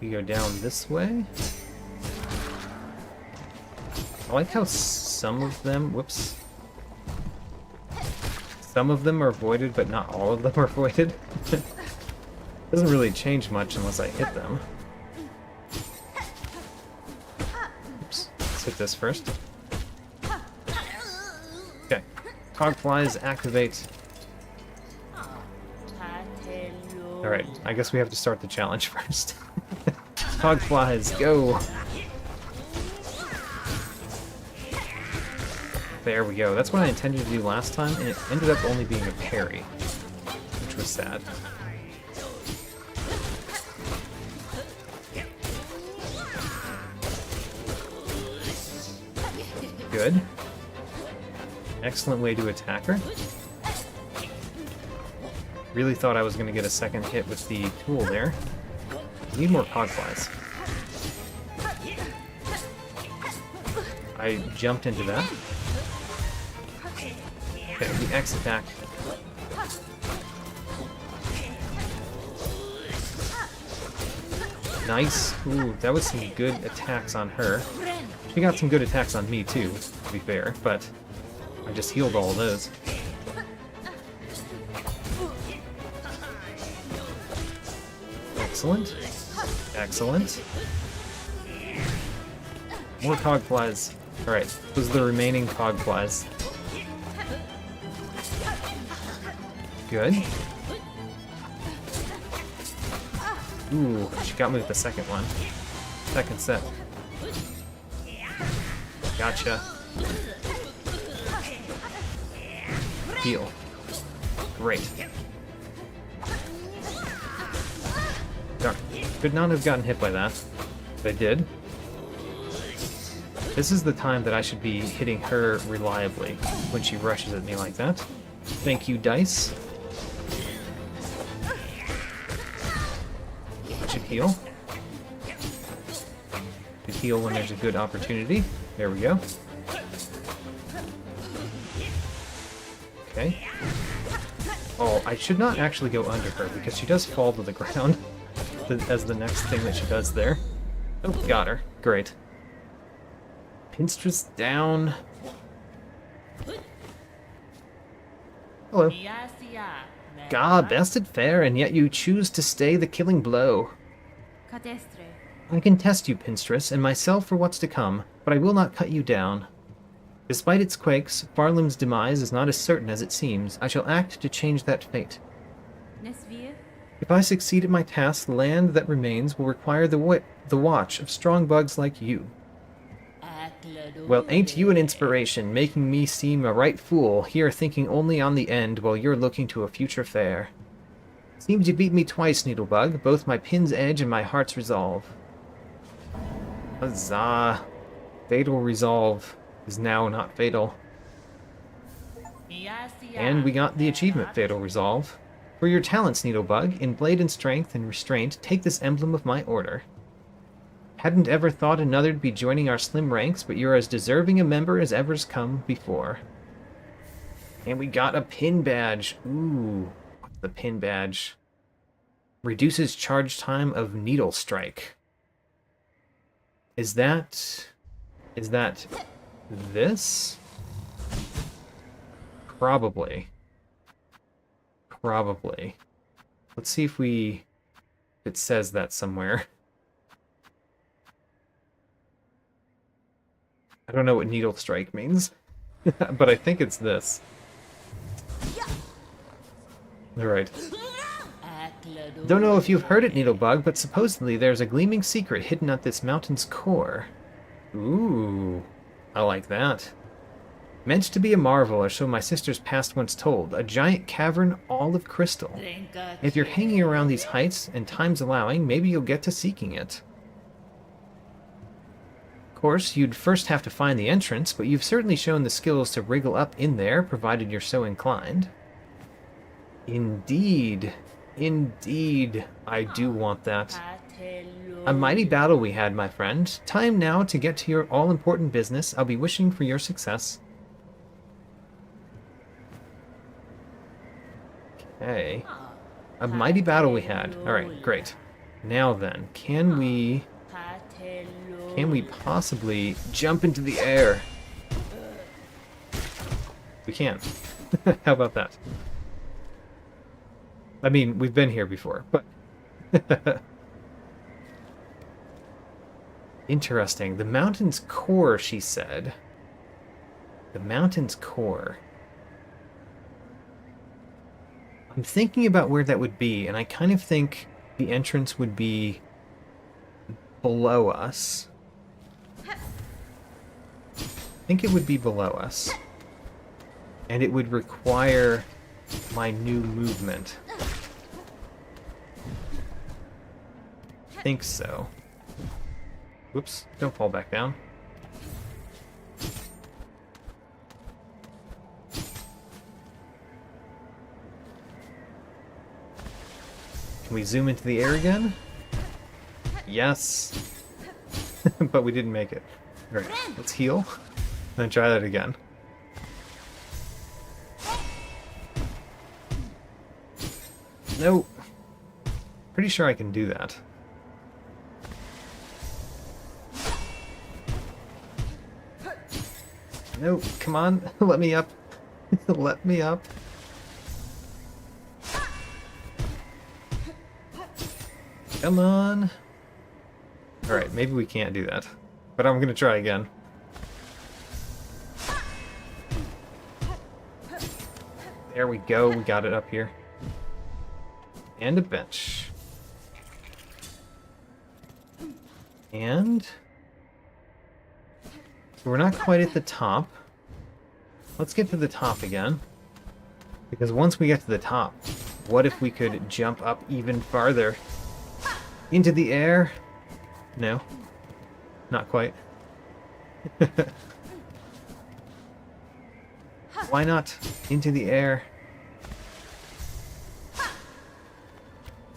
We go down this way. I like how some of them, whoops. Some of them are avoided, but not all of them are avoided. Doesn't really change much unless I hit them. Oops, let's hit this first. Okay, Cogflies activate. Alright, I guess we have to start the challenge first. Cogflies, go! There we go. That's what I intended to do last time, and it ended up only being a parry, which was sad. Good. Excellent way to attack her. Really thought I was going to get a second hit with the tool there. Need more Cogflies. I jumped into that. Okay, the X attack. Nice. Ooh, that was some good attacks on her. She got some good attacks on me too, to be fair, but I just healed all of those. Excellent. Excellent. More Cogflies. Alright, those are the remaining Cogflies. Good. Ooh, she got me with the second one. Second set. Gotcha. Heal. Great. Darn. Could not have gotten hit by that. But I did. This is the time that I should be hitting her reliably, when she rushes at me like that. Thank you, dice. Should heal. Should heal when there's a good opportunity. There we go. Okay. Oh, I should not actually go under her, because she does fall to the ground as the next thing that she does there. Oh, got her. Great. Pinstress down. Hello. Gah, bested fair, and yet you choose to stay the killing blow. I can test you, Pinstress, and myself for what's to come, but I will not cut you down. Despite its quakes, Farlam's demise is not as certain as it seems. I shall act to change that fate. If I succeed at my task, the land that remains will require the watch of strong bugs like you. Well, ain't you an inspiration, making me seem a right fool, here thinking only on the end while you're looking to a future fair. Seems you beat me twice, Needlebug, both my pin's edge and my heart's resolve. Huzzah! Fatal resolve is now not fatal. And we got the achievement, Fatal Resolve. For your talents, Needlebug, in blade and strength and restraint, take this emblem of my order. Hadn't ever thought another'd be joining our slim ranks, but you're as deserving a member as ever's come before. And we got a pin badge. Ooh, what's the pin badge? Reduces charge time of Needle Strike. Is that this? Probably. Probably. Let's see if it says that somewhere. I don't know what needle strike means, but I think it's this. Alright. Don't know if you've heard it, Needlebug, but supposedly there's a gleaming secret hidden at this mountain's core. Ooh, I like that. Meant to be a marvel, or so my sister's past once told. A giant cavern all of crystal. If you're hanging around these heights, and time's allowing, maybe you'll get to seeking it. Of course, you'd first have to find the entrance, but you've certainly shown the skills to wriggle up in there, provided you're so inclined. Indeed. Indeed, I do want that. A mighty battle we had, my friend. Time now to get to your all-important business. I'll be wishing for your success. Okay. A mighty battle we had. Alright, great. Now then, can we possibly jump into the air? We can. How about that? I mean, we've been here before, but... Interesting. The mountain's core, she said. The mountain's core. I'm thinking about where that would be, and I kind of think the entrance would be below us. I think it would be below us. And it would require my new movement. I think so. Whoops, don't fall back down. Can we zoom into the air again? Yes. But we didn't make it. Alright, let's heal. And then try that again. Nope. Pretty sure I can do that. Nope, come on, let me up. Let me up. Come on. Alright, maybe we can't do that. But I'm gonna try again. There we go, we got it up here. And a bench. And... we're not quite at the top. Let's get to the top again. Because once we get to the top, what if we could jump up even farther? Into the air? No. Not quite. Why not? Into the air.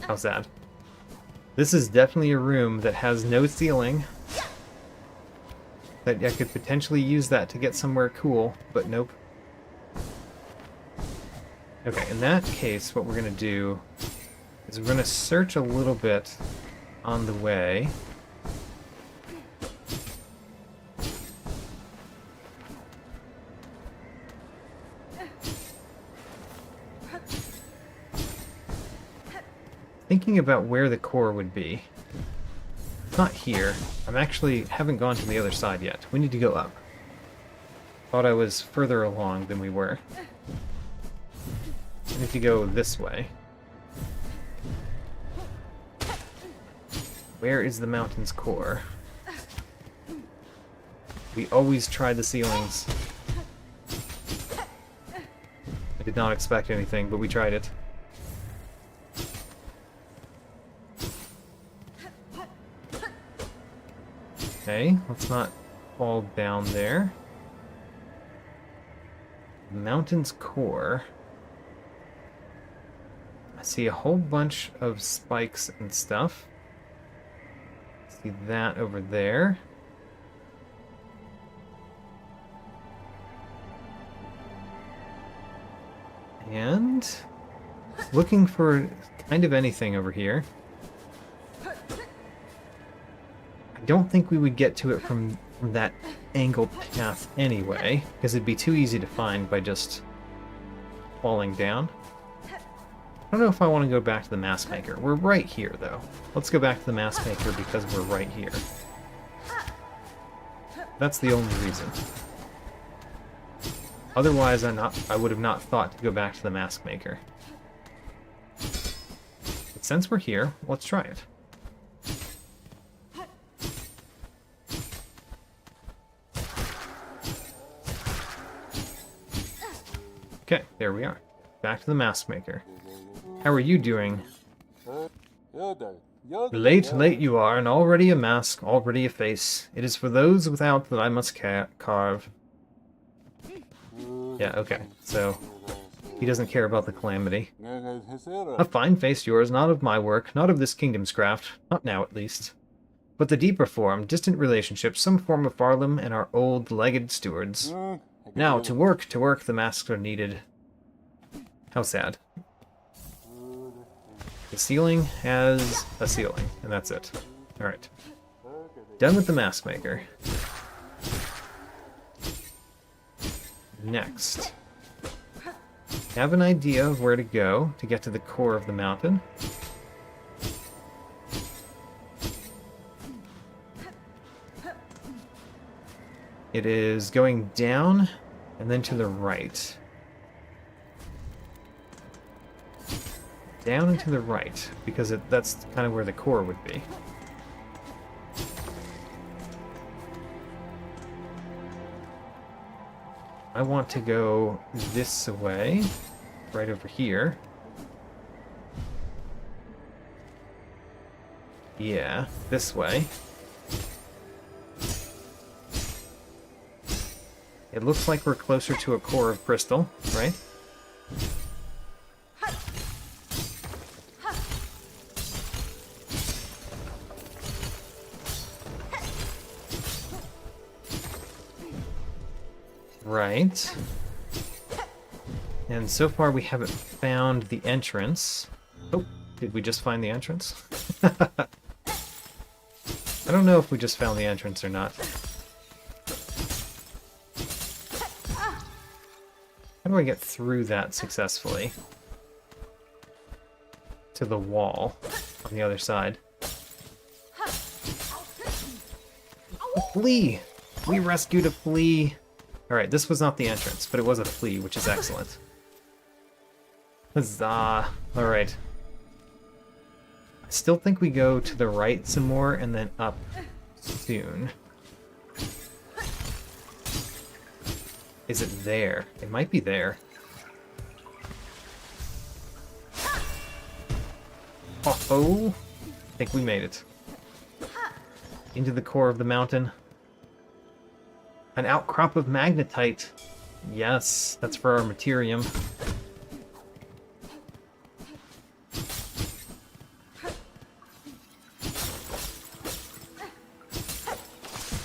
How's that? This is definitely a room that has no ceiling. That I could potentially use that to get somewhere cool, but nope. Okay, in that case, what we're going to do is we're going to search a little bit on the way. Thinking about where the core would be. Not here. I'm actually haven't gone to the other side yet. We need to go up. Thought I was further along than we were. I need to go this way. Where is the mountain's core? We always try the ceilings. I did not expect anything, but we tried it. Okay, let's not fall down there. Mountain's core. I see a whole bunch of spikes and stuff. See that over there. And looking for kind of anything over here. I don't think we would get to it from that angled path anyway, because it'd be too easy to find by just falling down. I don't know if I want to go back to the mask maker. We're right here, though. Let's go back to the mask maker because we're right here. That's the only reason. Otherwise, I would have not thought to go back to the mask maker. But since we're here, let's try it. Okay, there we are. Back to the mask maker. How are you doing? Late you are, and already a mask, already a face. It is for those without that I must carve. Yeah, okay, so he doesn't care about the calamity. A fine face yours, not of my work, not of this kingdom's craft, not now at least. But the deeper form, distant relationships, some form of Farlam and our old-legged stewards. Now, to work, the masks are needed. How sad. The ceiling has a ceiling, and that's it. Alright. Done with the mask maker. Next. Have an idea of where to go to get to the core of the mountain. It is going down and then to the right. Down and to the right, because that's kind of where the core would be. I want to go this way, right over here. Yeah, this way. It looks like we're closer to a core of crystal, right? Right. And so far we haven't found the entrance. Oh, did we just find the entrance? I don't know if we just found the entrance or not. How do I get through that successfully? To the wall on the other side. A flea! We rescued a flea! Alright, this was not the entrance, but it was a flea, which is excellent. Huzzah! Alright. I still think we go to the right some more and then up soon. Is it there? It might be there. Oh, I think we made it. Into the core of the mountain. An outcrop of magnetite. Yes, that's for our materium.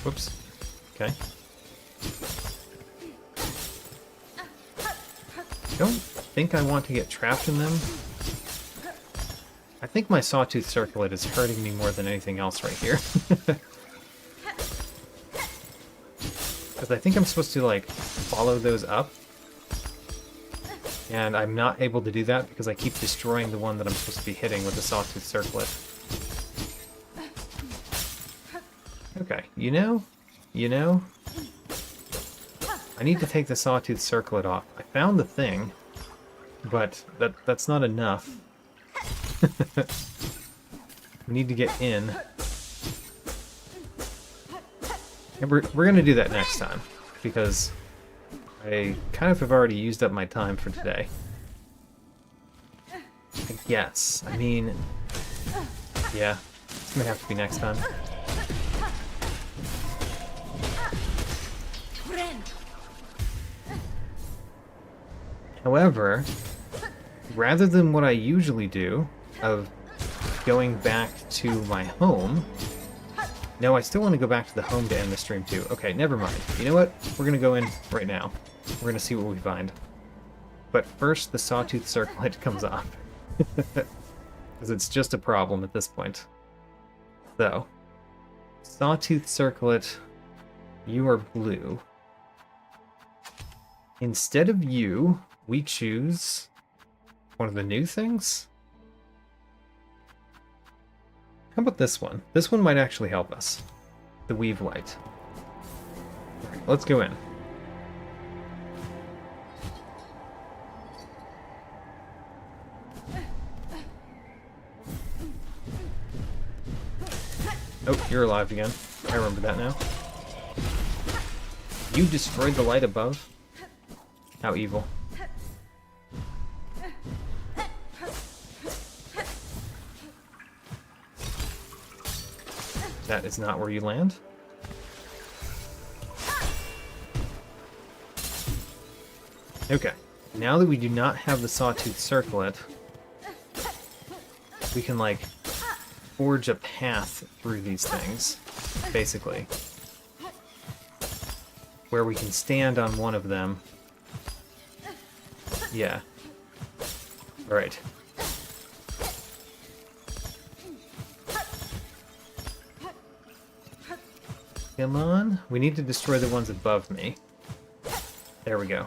Whoops. Okay. Don't think I want to get trapped in them. I think my sawtooth circlet is hurting me more than anything else right here. Because I think I'm supposed to, like, follow those up. And I'm not able to do that because I keep destroying the one that I'm supposed to be hitting with the sawtooth circlet. Okay, you know, I need to take the sawtooth circlet off. I found the thing, but that's not enough. We need to get in. And we're going to do that next time, because I kind of have already used up my time for today. I guess. I mean, yeah, it's going to have to be next time. However, rather than what I usually do, of going back to my home, no, I still want to go back to the home to end the stream too. Okay, never mind. You know what? We're going to go in right now. We're going to see what we find. But first, the sawtooth circlet comes off. Because it's just a problem at this point. So, sawtooth circlet, you are blue. Instead of you, we choose one of the new things. How about this one? This one might actually help us. The weave light. Right, let's go in. Oh, you're alive again. I remember that now. You destroyed the light above? How evil. That is not where you land. Okay, now that we do not have the sawtooth circlet, we can, like, forge a path through these things, basically. Where we can stand on one of them. Yeah. Alright. Come on. We need to destroy the ones above me. There we go.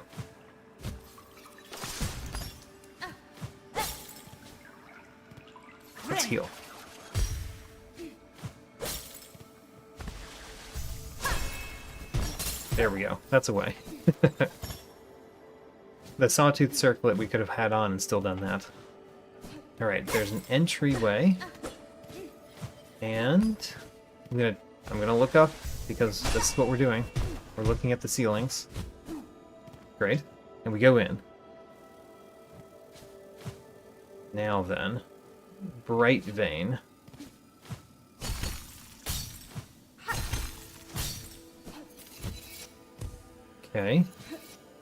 Let's heal. There we go. That's a way. The sawtooth circlet we could have had on and still done that. Alright, there's an entryway. And I'm gonna look up because this is what we're doing. We're looking at the ceilings. Great. And we go in. Now then, bright vein. Okay.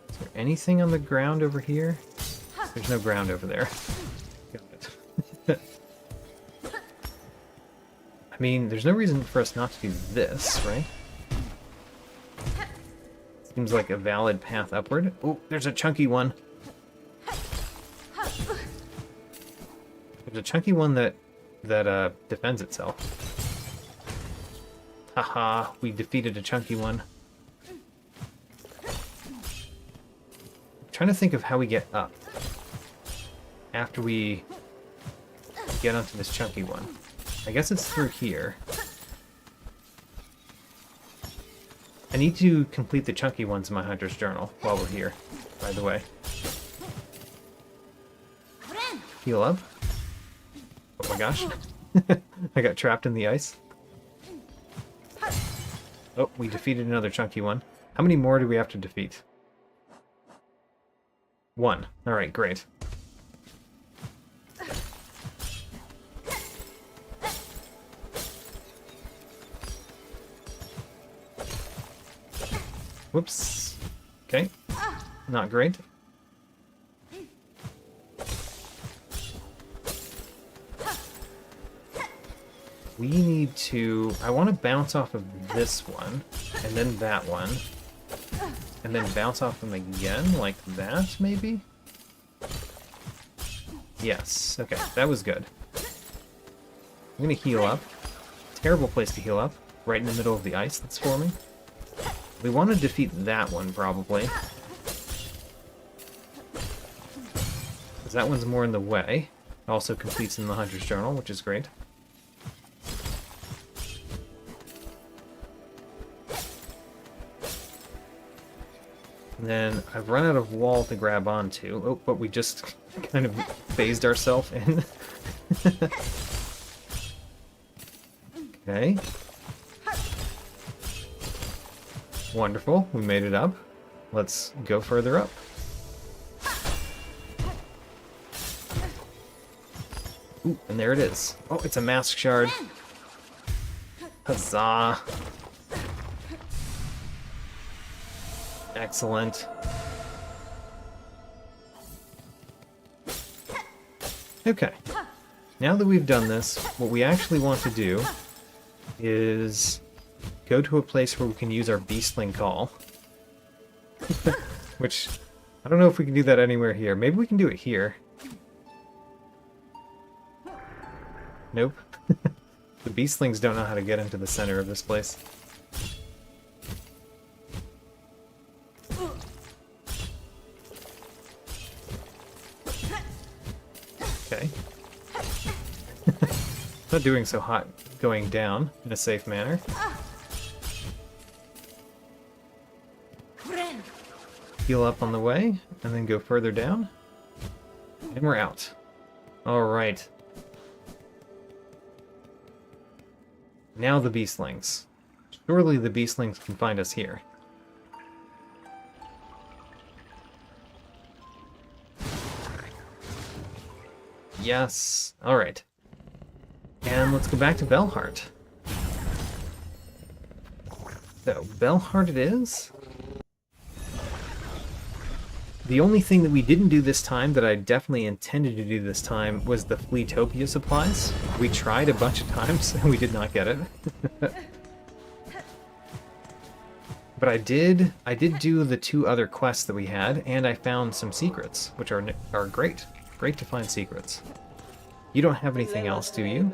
Is there anything on the ground over here? There's no ground over there. Got it. I mean, there's no reason for us not to do this, right? Seems like a valid path upward. Oh, there's a chunky one. There's a chunky one that defends itself. Haha, we defeated a chunky one. Trying to think of how we get up after we get onto this chunky one. I guess it's through here. I need to complete the chunky ones in my hunter's journal while we're here, by the way. Heal up. Oh my gosh. I got trapped in the ice. Oh, we defeated another chunky one. How many more do we have to defeat? 1. Alright, great. Whoops. Okay. Not great. We need to... I want to bounce off of this one, and then that one. And then bounce off them again, like that, maybe? Yes. Okay, that was good. I'm gonna heal up. Terrible place to heal up. Right in the middle of the ice that's forming. We want to defeat that one, probably. Because that one's more in the way. It also completes in the Hunter's Journal, which is great. And then I've run out of wall to grab onto. Oh, but we just kind of phased ourselves in. Okay. Wonderful. We made it up. Let's go further up. Ooh, and there it is. Oh, it's a mask shard. Huzzah. Excellent. Okay. Now that we've done this, what we actually want to do is go to a place where we can use our Beastling Call. Which, I don't know if we can do that anywhere here. Maybe we can do it here. Nope. The Beastlings don't know how to get into the center of this place. Okay. Not doing so hot going down in a safe manner. Heal up on the way, and then go further down. And we're out. Alright. Now the beastlings. Surely the beastlings can find us here. Yes. Alright. And let's go back to Bellheart. So, Bellheart it is. The only thing that we didn't do this time that I definitely intended to do this time was the Fleetopia supplies. We tried a bunch of times and we did not get it. But I did do the 2 other quests that we had, and I found some secrets, which are great. Great to find secrets. You don't have anything else, do you?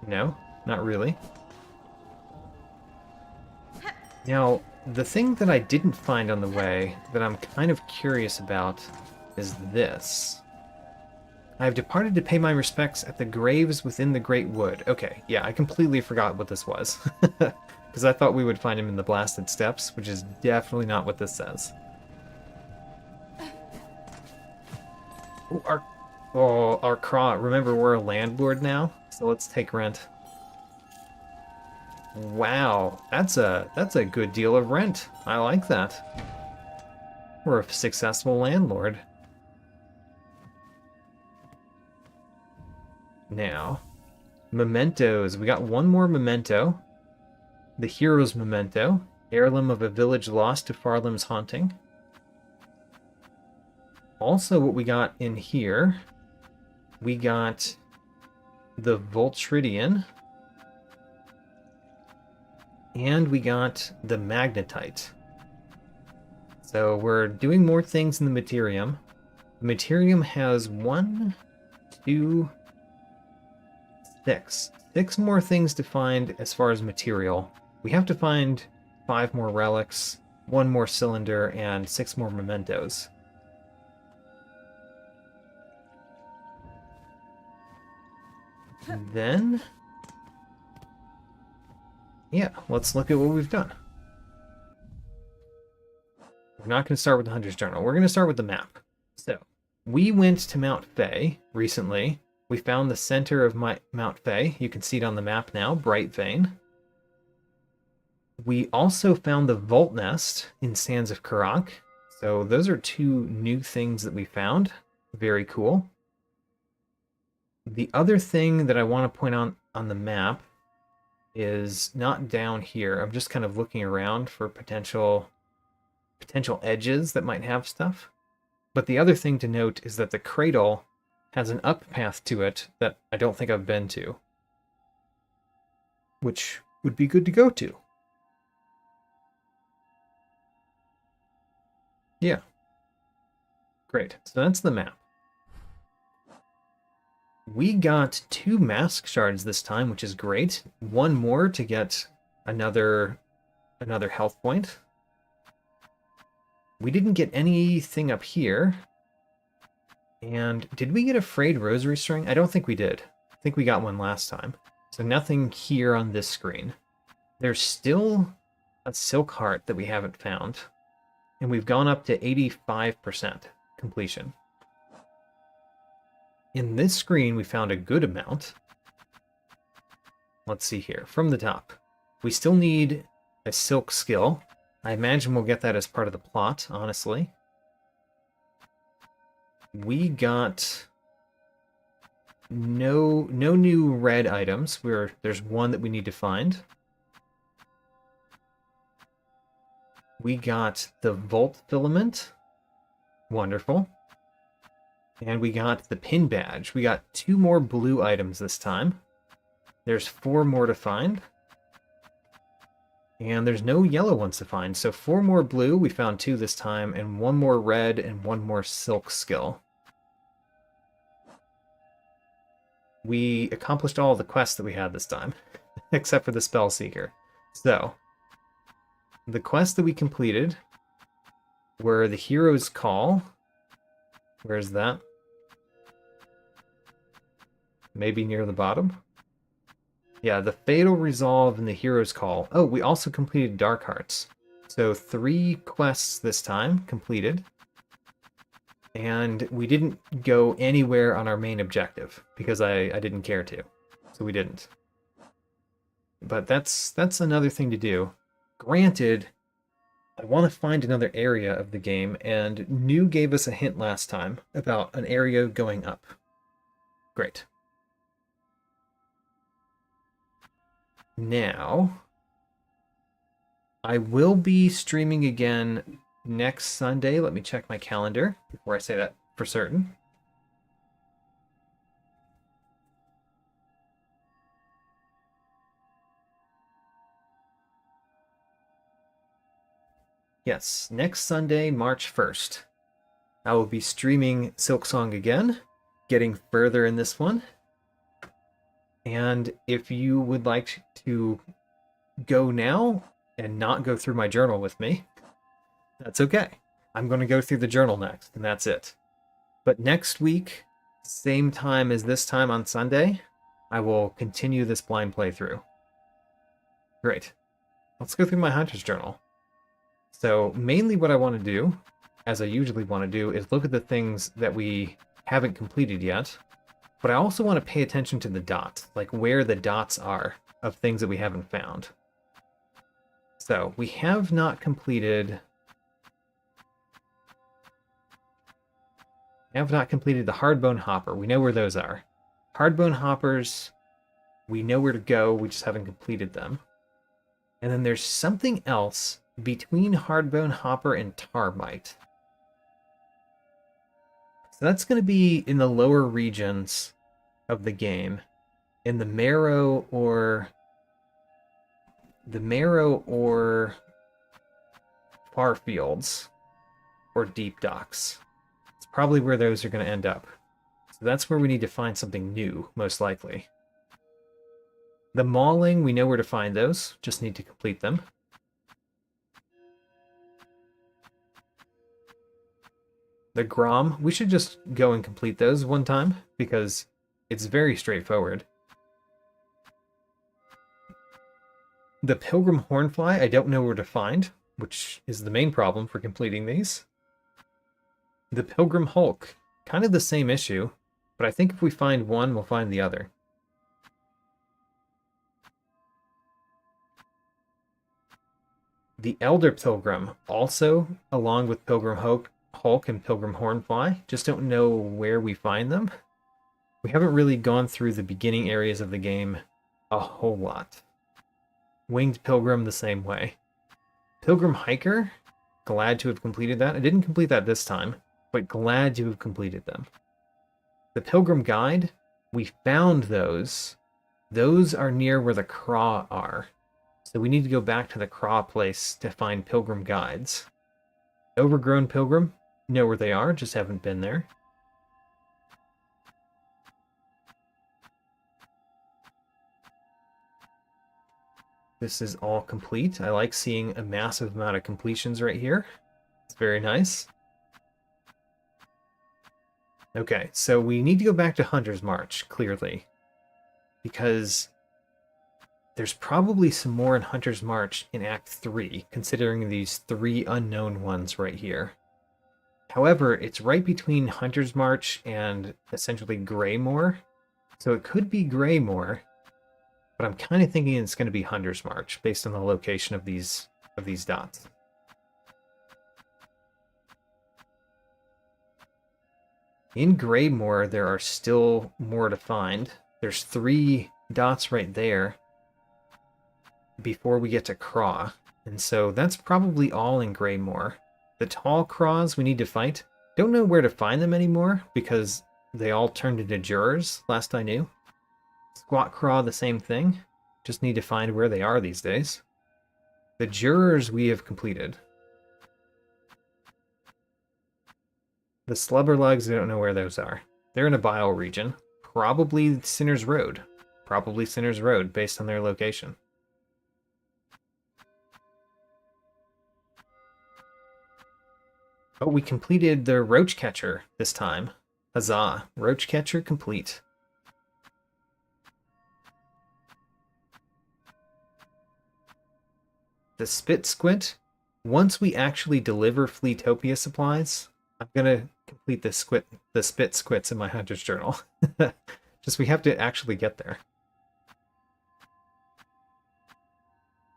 No, not really. Now, the thing that I didn't find on the way that I'm kind of curious about is this. I have departed to pay my respects at the graves within the Great Wood. Okay, yeah, I completely forgot what this was. Because I thought we would find him in the Blasted Steppes, which is definitely not what this says. Oh, our Craw. Remember, we're a landlord now, so let's take rent. Wow, that's a good deal of rent. I like that. We're a successful landlord. Now, mementos. We got one more memento. The hero's memento. Heirloom of a village lost to Farlam's haunting. Also, what we got in here, we got the Voltridian. And we got the magnetite. So we're doing more things in the Materium. The Materium has 1, 2, 6. 6 more things to find as far as material. We have to find 5 more relics, 1 more cylinder, and 6 more mementos. And then... yeah, let's look at what we've done. We're not going to start with the Hunter's Journal. We're going to start with the map. So, we went to Mount Fay recently. We found the center of Mount Fay. You can see it on the map now, Bright Vein. We also found the Vault Nest in Sands of Karak. So those are 2 new things that we found. Very cool. The other thing that I want to point out on the map is not down here. I'm just kind of looking around for potential edges that might have stuff. But the other thing to note is that the cradle has an up path to it that I don't think I've been to, which would be good to go to. Yeah. Great. So that's the map. We got 2 mask shards this time, which is great. 1 more to get another health point. We didn't get anything up here. And did we get a frayed rosary string? I don't think we did. I think we got one last time. So nothing here on this screen. There's still a silk heart that we haven't found. And we've gone up to 85% completion. In this screen, we found a good amount. Let's see here. From the top. We still need a silk skill. I imagine we'll get that as part of the plot, honestly. We got no new red items. There's 1 that we need to find. We got the Volt Filament. Wonderful. And we got the pin badge. We got 2 more blue items this time. There's 4 more to find. And there's no yellow ones to find. So 4 more blue, we found 2 this time, and 1 more red and 1 more silk skill. We accomplished all the quests that we had this time, except for the Spell Seeker. So, the quests that we completed were the Hero's Call. Where's that? maybe near the bottom. Yeah, the Fatal Resolve and the Hero's Call. Oh, we also completed Dark Hearts. So 3 quests this time completed. And we didn't go anywhere on our main objective because I didn't care to. So we didn't. But that's another thing to do. Granted, I want to find another area of the game, and New gave us a hint last time about an area going up. Great. Now, I will be streaming again next Sunday. Let me check my calendar before I say that for certain. Yes, next Sunday, March 1st. I will be streaming Silksong again, getting further in this one. And if you would like to go now and not go through my journal with me, that's okay. I'm going to go through the journal next, and that's it. But next week, same time as this time on Sunday, I will continue this blind playthrough. Great. Let's go through my Hunter's Journal. So mainly what I want to do, as I usually want to do, is look at the things that we haven't completed yet. But I also want to pay attention to the dots, like where the dots are of things that we haven't found. So we have not completed... the Hardbone Hopper. We know where those are. Hardbone Hoppers, we know where to go, we just haven't completed them. And then there's something else between Hardbone Hopper and Termite. So that's going to be in the lower regions of the game, in the Marrow or Far Fields or Deep Docks. It's probably where those are going to end up. So that's where we need to find something new, most likely. The Mauling, we know where to find those, just need to complete them. The Grom, we should just go and complete those one time, because it's very straightforward. The Pilgrim Hornfly, I don't know where to find, which is the main problem for completing these. The Pilgrim Hulk, kind of the same issue, but I think if we find one, we'll find the other. The Elder Pilgrim, also, along with Pilgrim Hulk and Pilgrim Hornfly, just don't know where we find them. We haven't really gone through the beginning areas of the game a whole lot. Winged Pilgrim the same way. Pilgrim Hiker, glad to have completed that. I didn't complete that this time, but glad to have completed them. The Pilgrim Guide, we found those. Those are near where the Craw are. So we need to go back to the Craw place to find Pilgrim Guides. Overgrown Pilgrim, know where they are, just haven't been there. This is all complete. I like seeing a massive amount of completions right here. It's very nice. Okay, so we need to go back to Hunter's March, clearly. Because there's probably some more in Hunter's March in Act 3, considering these 3 unknown ones right here. However, it's right between Hunter's March and essentially Greymoor, so it could be Greymoor, but I'm kind of thinking it's going to be Hunter's March, based on the location of these dots. In Greymoor, there are still more to find. There's 3 dots right there before we get to Craw, and so that's probably all in Greymoor. The tall Craws we need to fight. Don't know where to find them anymore, because they all turned into jurors, last I knew. Squat Craw, the same thing. Just need to find where they are these days. The jurors we have completed. The Slubberlugs, I don't know where those are. They're in a bile region. Probably Sinner's Road. Probably Sinner's Road, based on their location. Oh, we completed the Roach Catcher this time. Huzzah. Roach Catcher complete. the Spit Squint. Once we actually deliver Fleetopia supplies, I'm gonna complete the Spit Squits in my Hunter's Journal. Just we have to actually get there.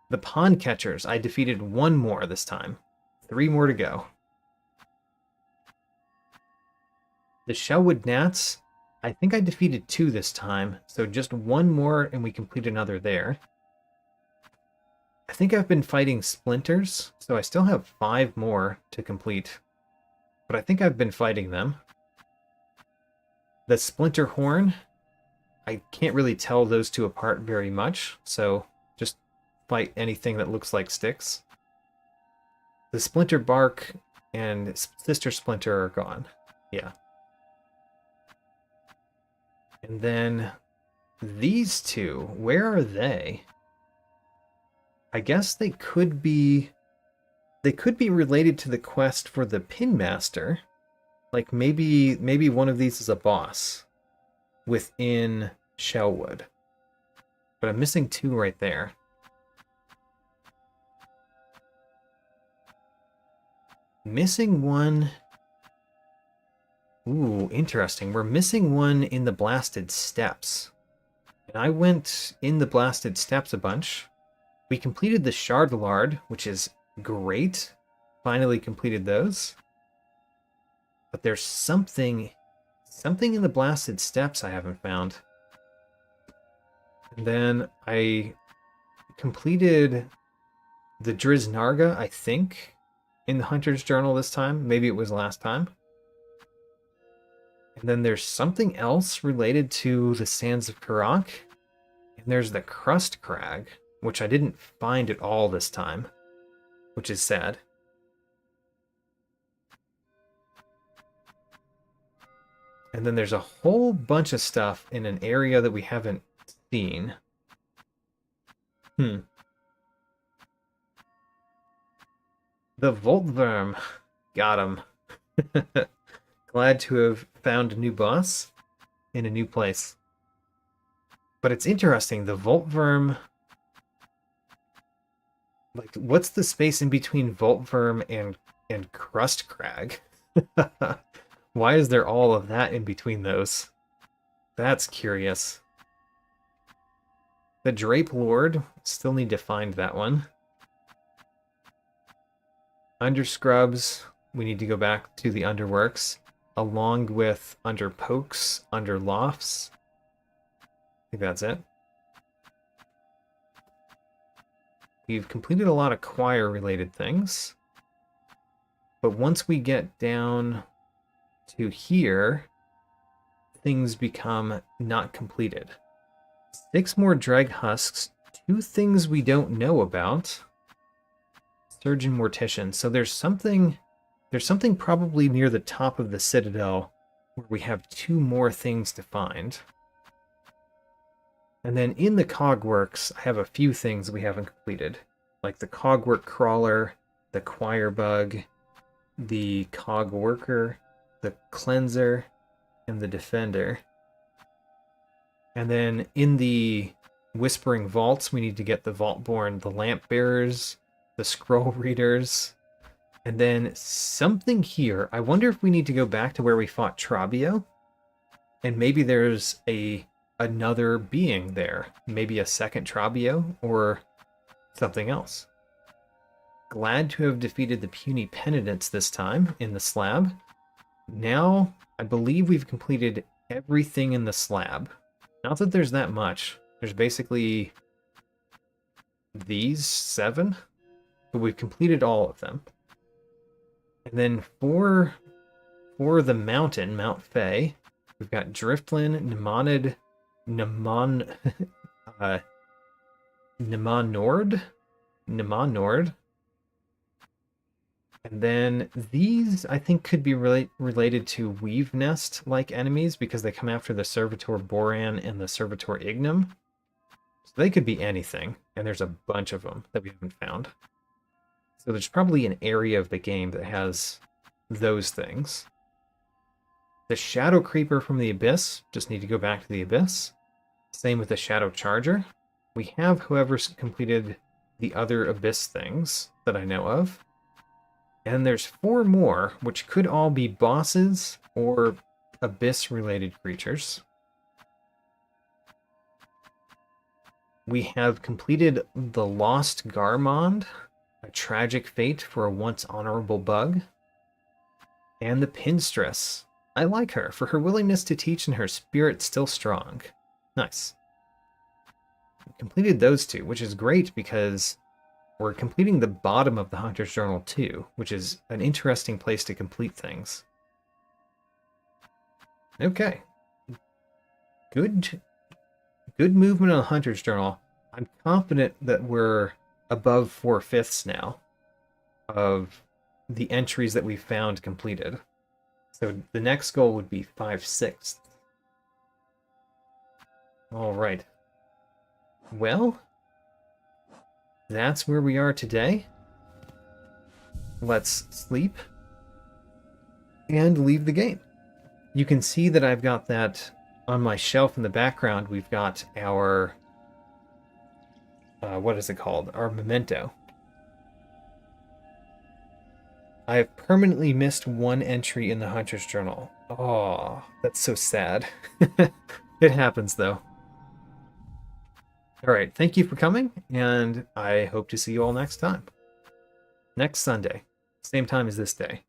The Pond Catchers, I defeated one more this time. 3 more to go. The Shellwood Gnats, I think I defeated 2 this time, so just 1 more and we complete another there. I think I've been fighting Splinters, so I still have 5 more to complete. But I think I've been fighting them. The Splinter Horn, I can't really tell those two apart very much, so just fight anything that looks like sticks. The Splinter Bark and Sister Splinter are gone. Yeah. And then these two, where are they? I guess they could be related to the quest for the Pin Master. Like maybe one of these is a boss within Shellwood. But I'm missing 2 right there. Missing one. Ooh, interesting. We're missing one in the Blasted Steppes. And I went in the Blasted Steppes a bunch. We completed the Shardlard, which is great. Finally completed those. But there's something in the Blasted Steppes I haven't found. And then I completed the Driznarga, I think, in the Hunter's Journal this time. Maybe it was last time. And then there's something else related to the Sands of Karak. And there's the Crust Crag, which I didn't find at all this time, which is sad. And then there's a whole bunch of stuff in an area that we haven't seen. The Voltworm. Got him. Glad to have found a new boss in a new place. But it's interesting, the Voltworm... Like, what's the space in between Voltworm and Crust Crag? Why is there all of that in between those? That's curious. The Drape Lord, still need to find that one. Underscrubs, we need to go back to the Underworks, along with Underpokes, Underlofts. I think that's it. We've completed a lot of choir-related things. But once we get down to here, things become not completed. 6 more Dreg Husks, 2 things we don't know about. Surgeon Mortician. So there's something probably near the top of the Citadel where we have 2 more things to find. And then in the Cogworks, I have a few things we haven't completed. Like the Cogwork Crawler, the Choir Bug, the Cog Worker, the Cleanser, and the Defender. And then in the Whispering Vaults, we need to get the Vaultborn, the Lamp Bearers, the Scroll Readers, and then something here. I wonder if we need to go back to where we fought Trabio, and maybe there's another being there. Maybe a second Trabio, or something else. Glad to have defeated the Puny Penitents this time in the slab. Now, I believe we've completed everything in the slab. Not that there's that much. There's basically these 7, but we've completed all of them. And then for the mountain, Mount Fay, we've got Driftlin, Nemanord. And then these, I think, could be related to Weave Nest-like enemies because they come after the Servitor Boran and the Servitor Ignum. So they could be anything, and there's a bunch of them that we haven't found. So there's probably an area of the game that has those things. The Shadow Creeper from the Abyss, just need to go back to the Abyss. Same with the Shadow Charger. We have whoever's completed the other abyss things that I know of. And there's 4 more, which could all be bosses or abyss-related creatures. We have completed the Lost Garmond, a tragic fate for a once honorable bug. And the Pinstress. I like her for her willingness to teach and her spirit still strong. Nice. We completed those 2, which is great because we're completing the bottom of the Hunter's Journal too, which is an interesting place to complete things. Okay. Good movement on the Hunter's Journal. I'm confident that we're above 4/5 now of the entries that we found completed. So the next goal would be 5/6. All right. Well, that's where we are today. Let's sleep and leave the game. You can see that I've got that on my shelf in the background. We've got our, what is it called? Our Memento. I have permanently missed 1 entry in the Hunter's Journal. Oh, that's so sad. It happens, though. All right, thank you for coming, and I hope to see you all next time. Next Sunday, same time as this day.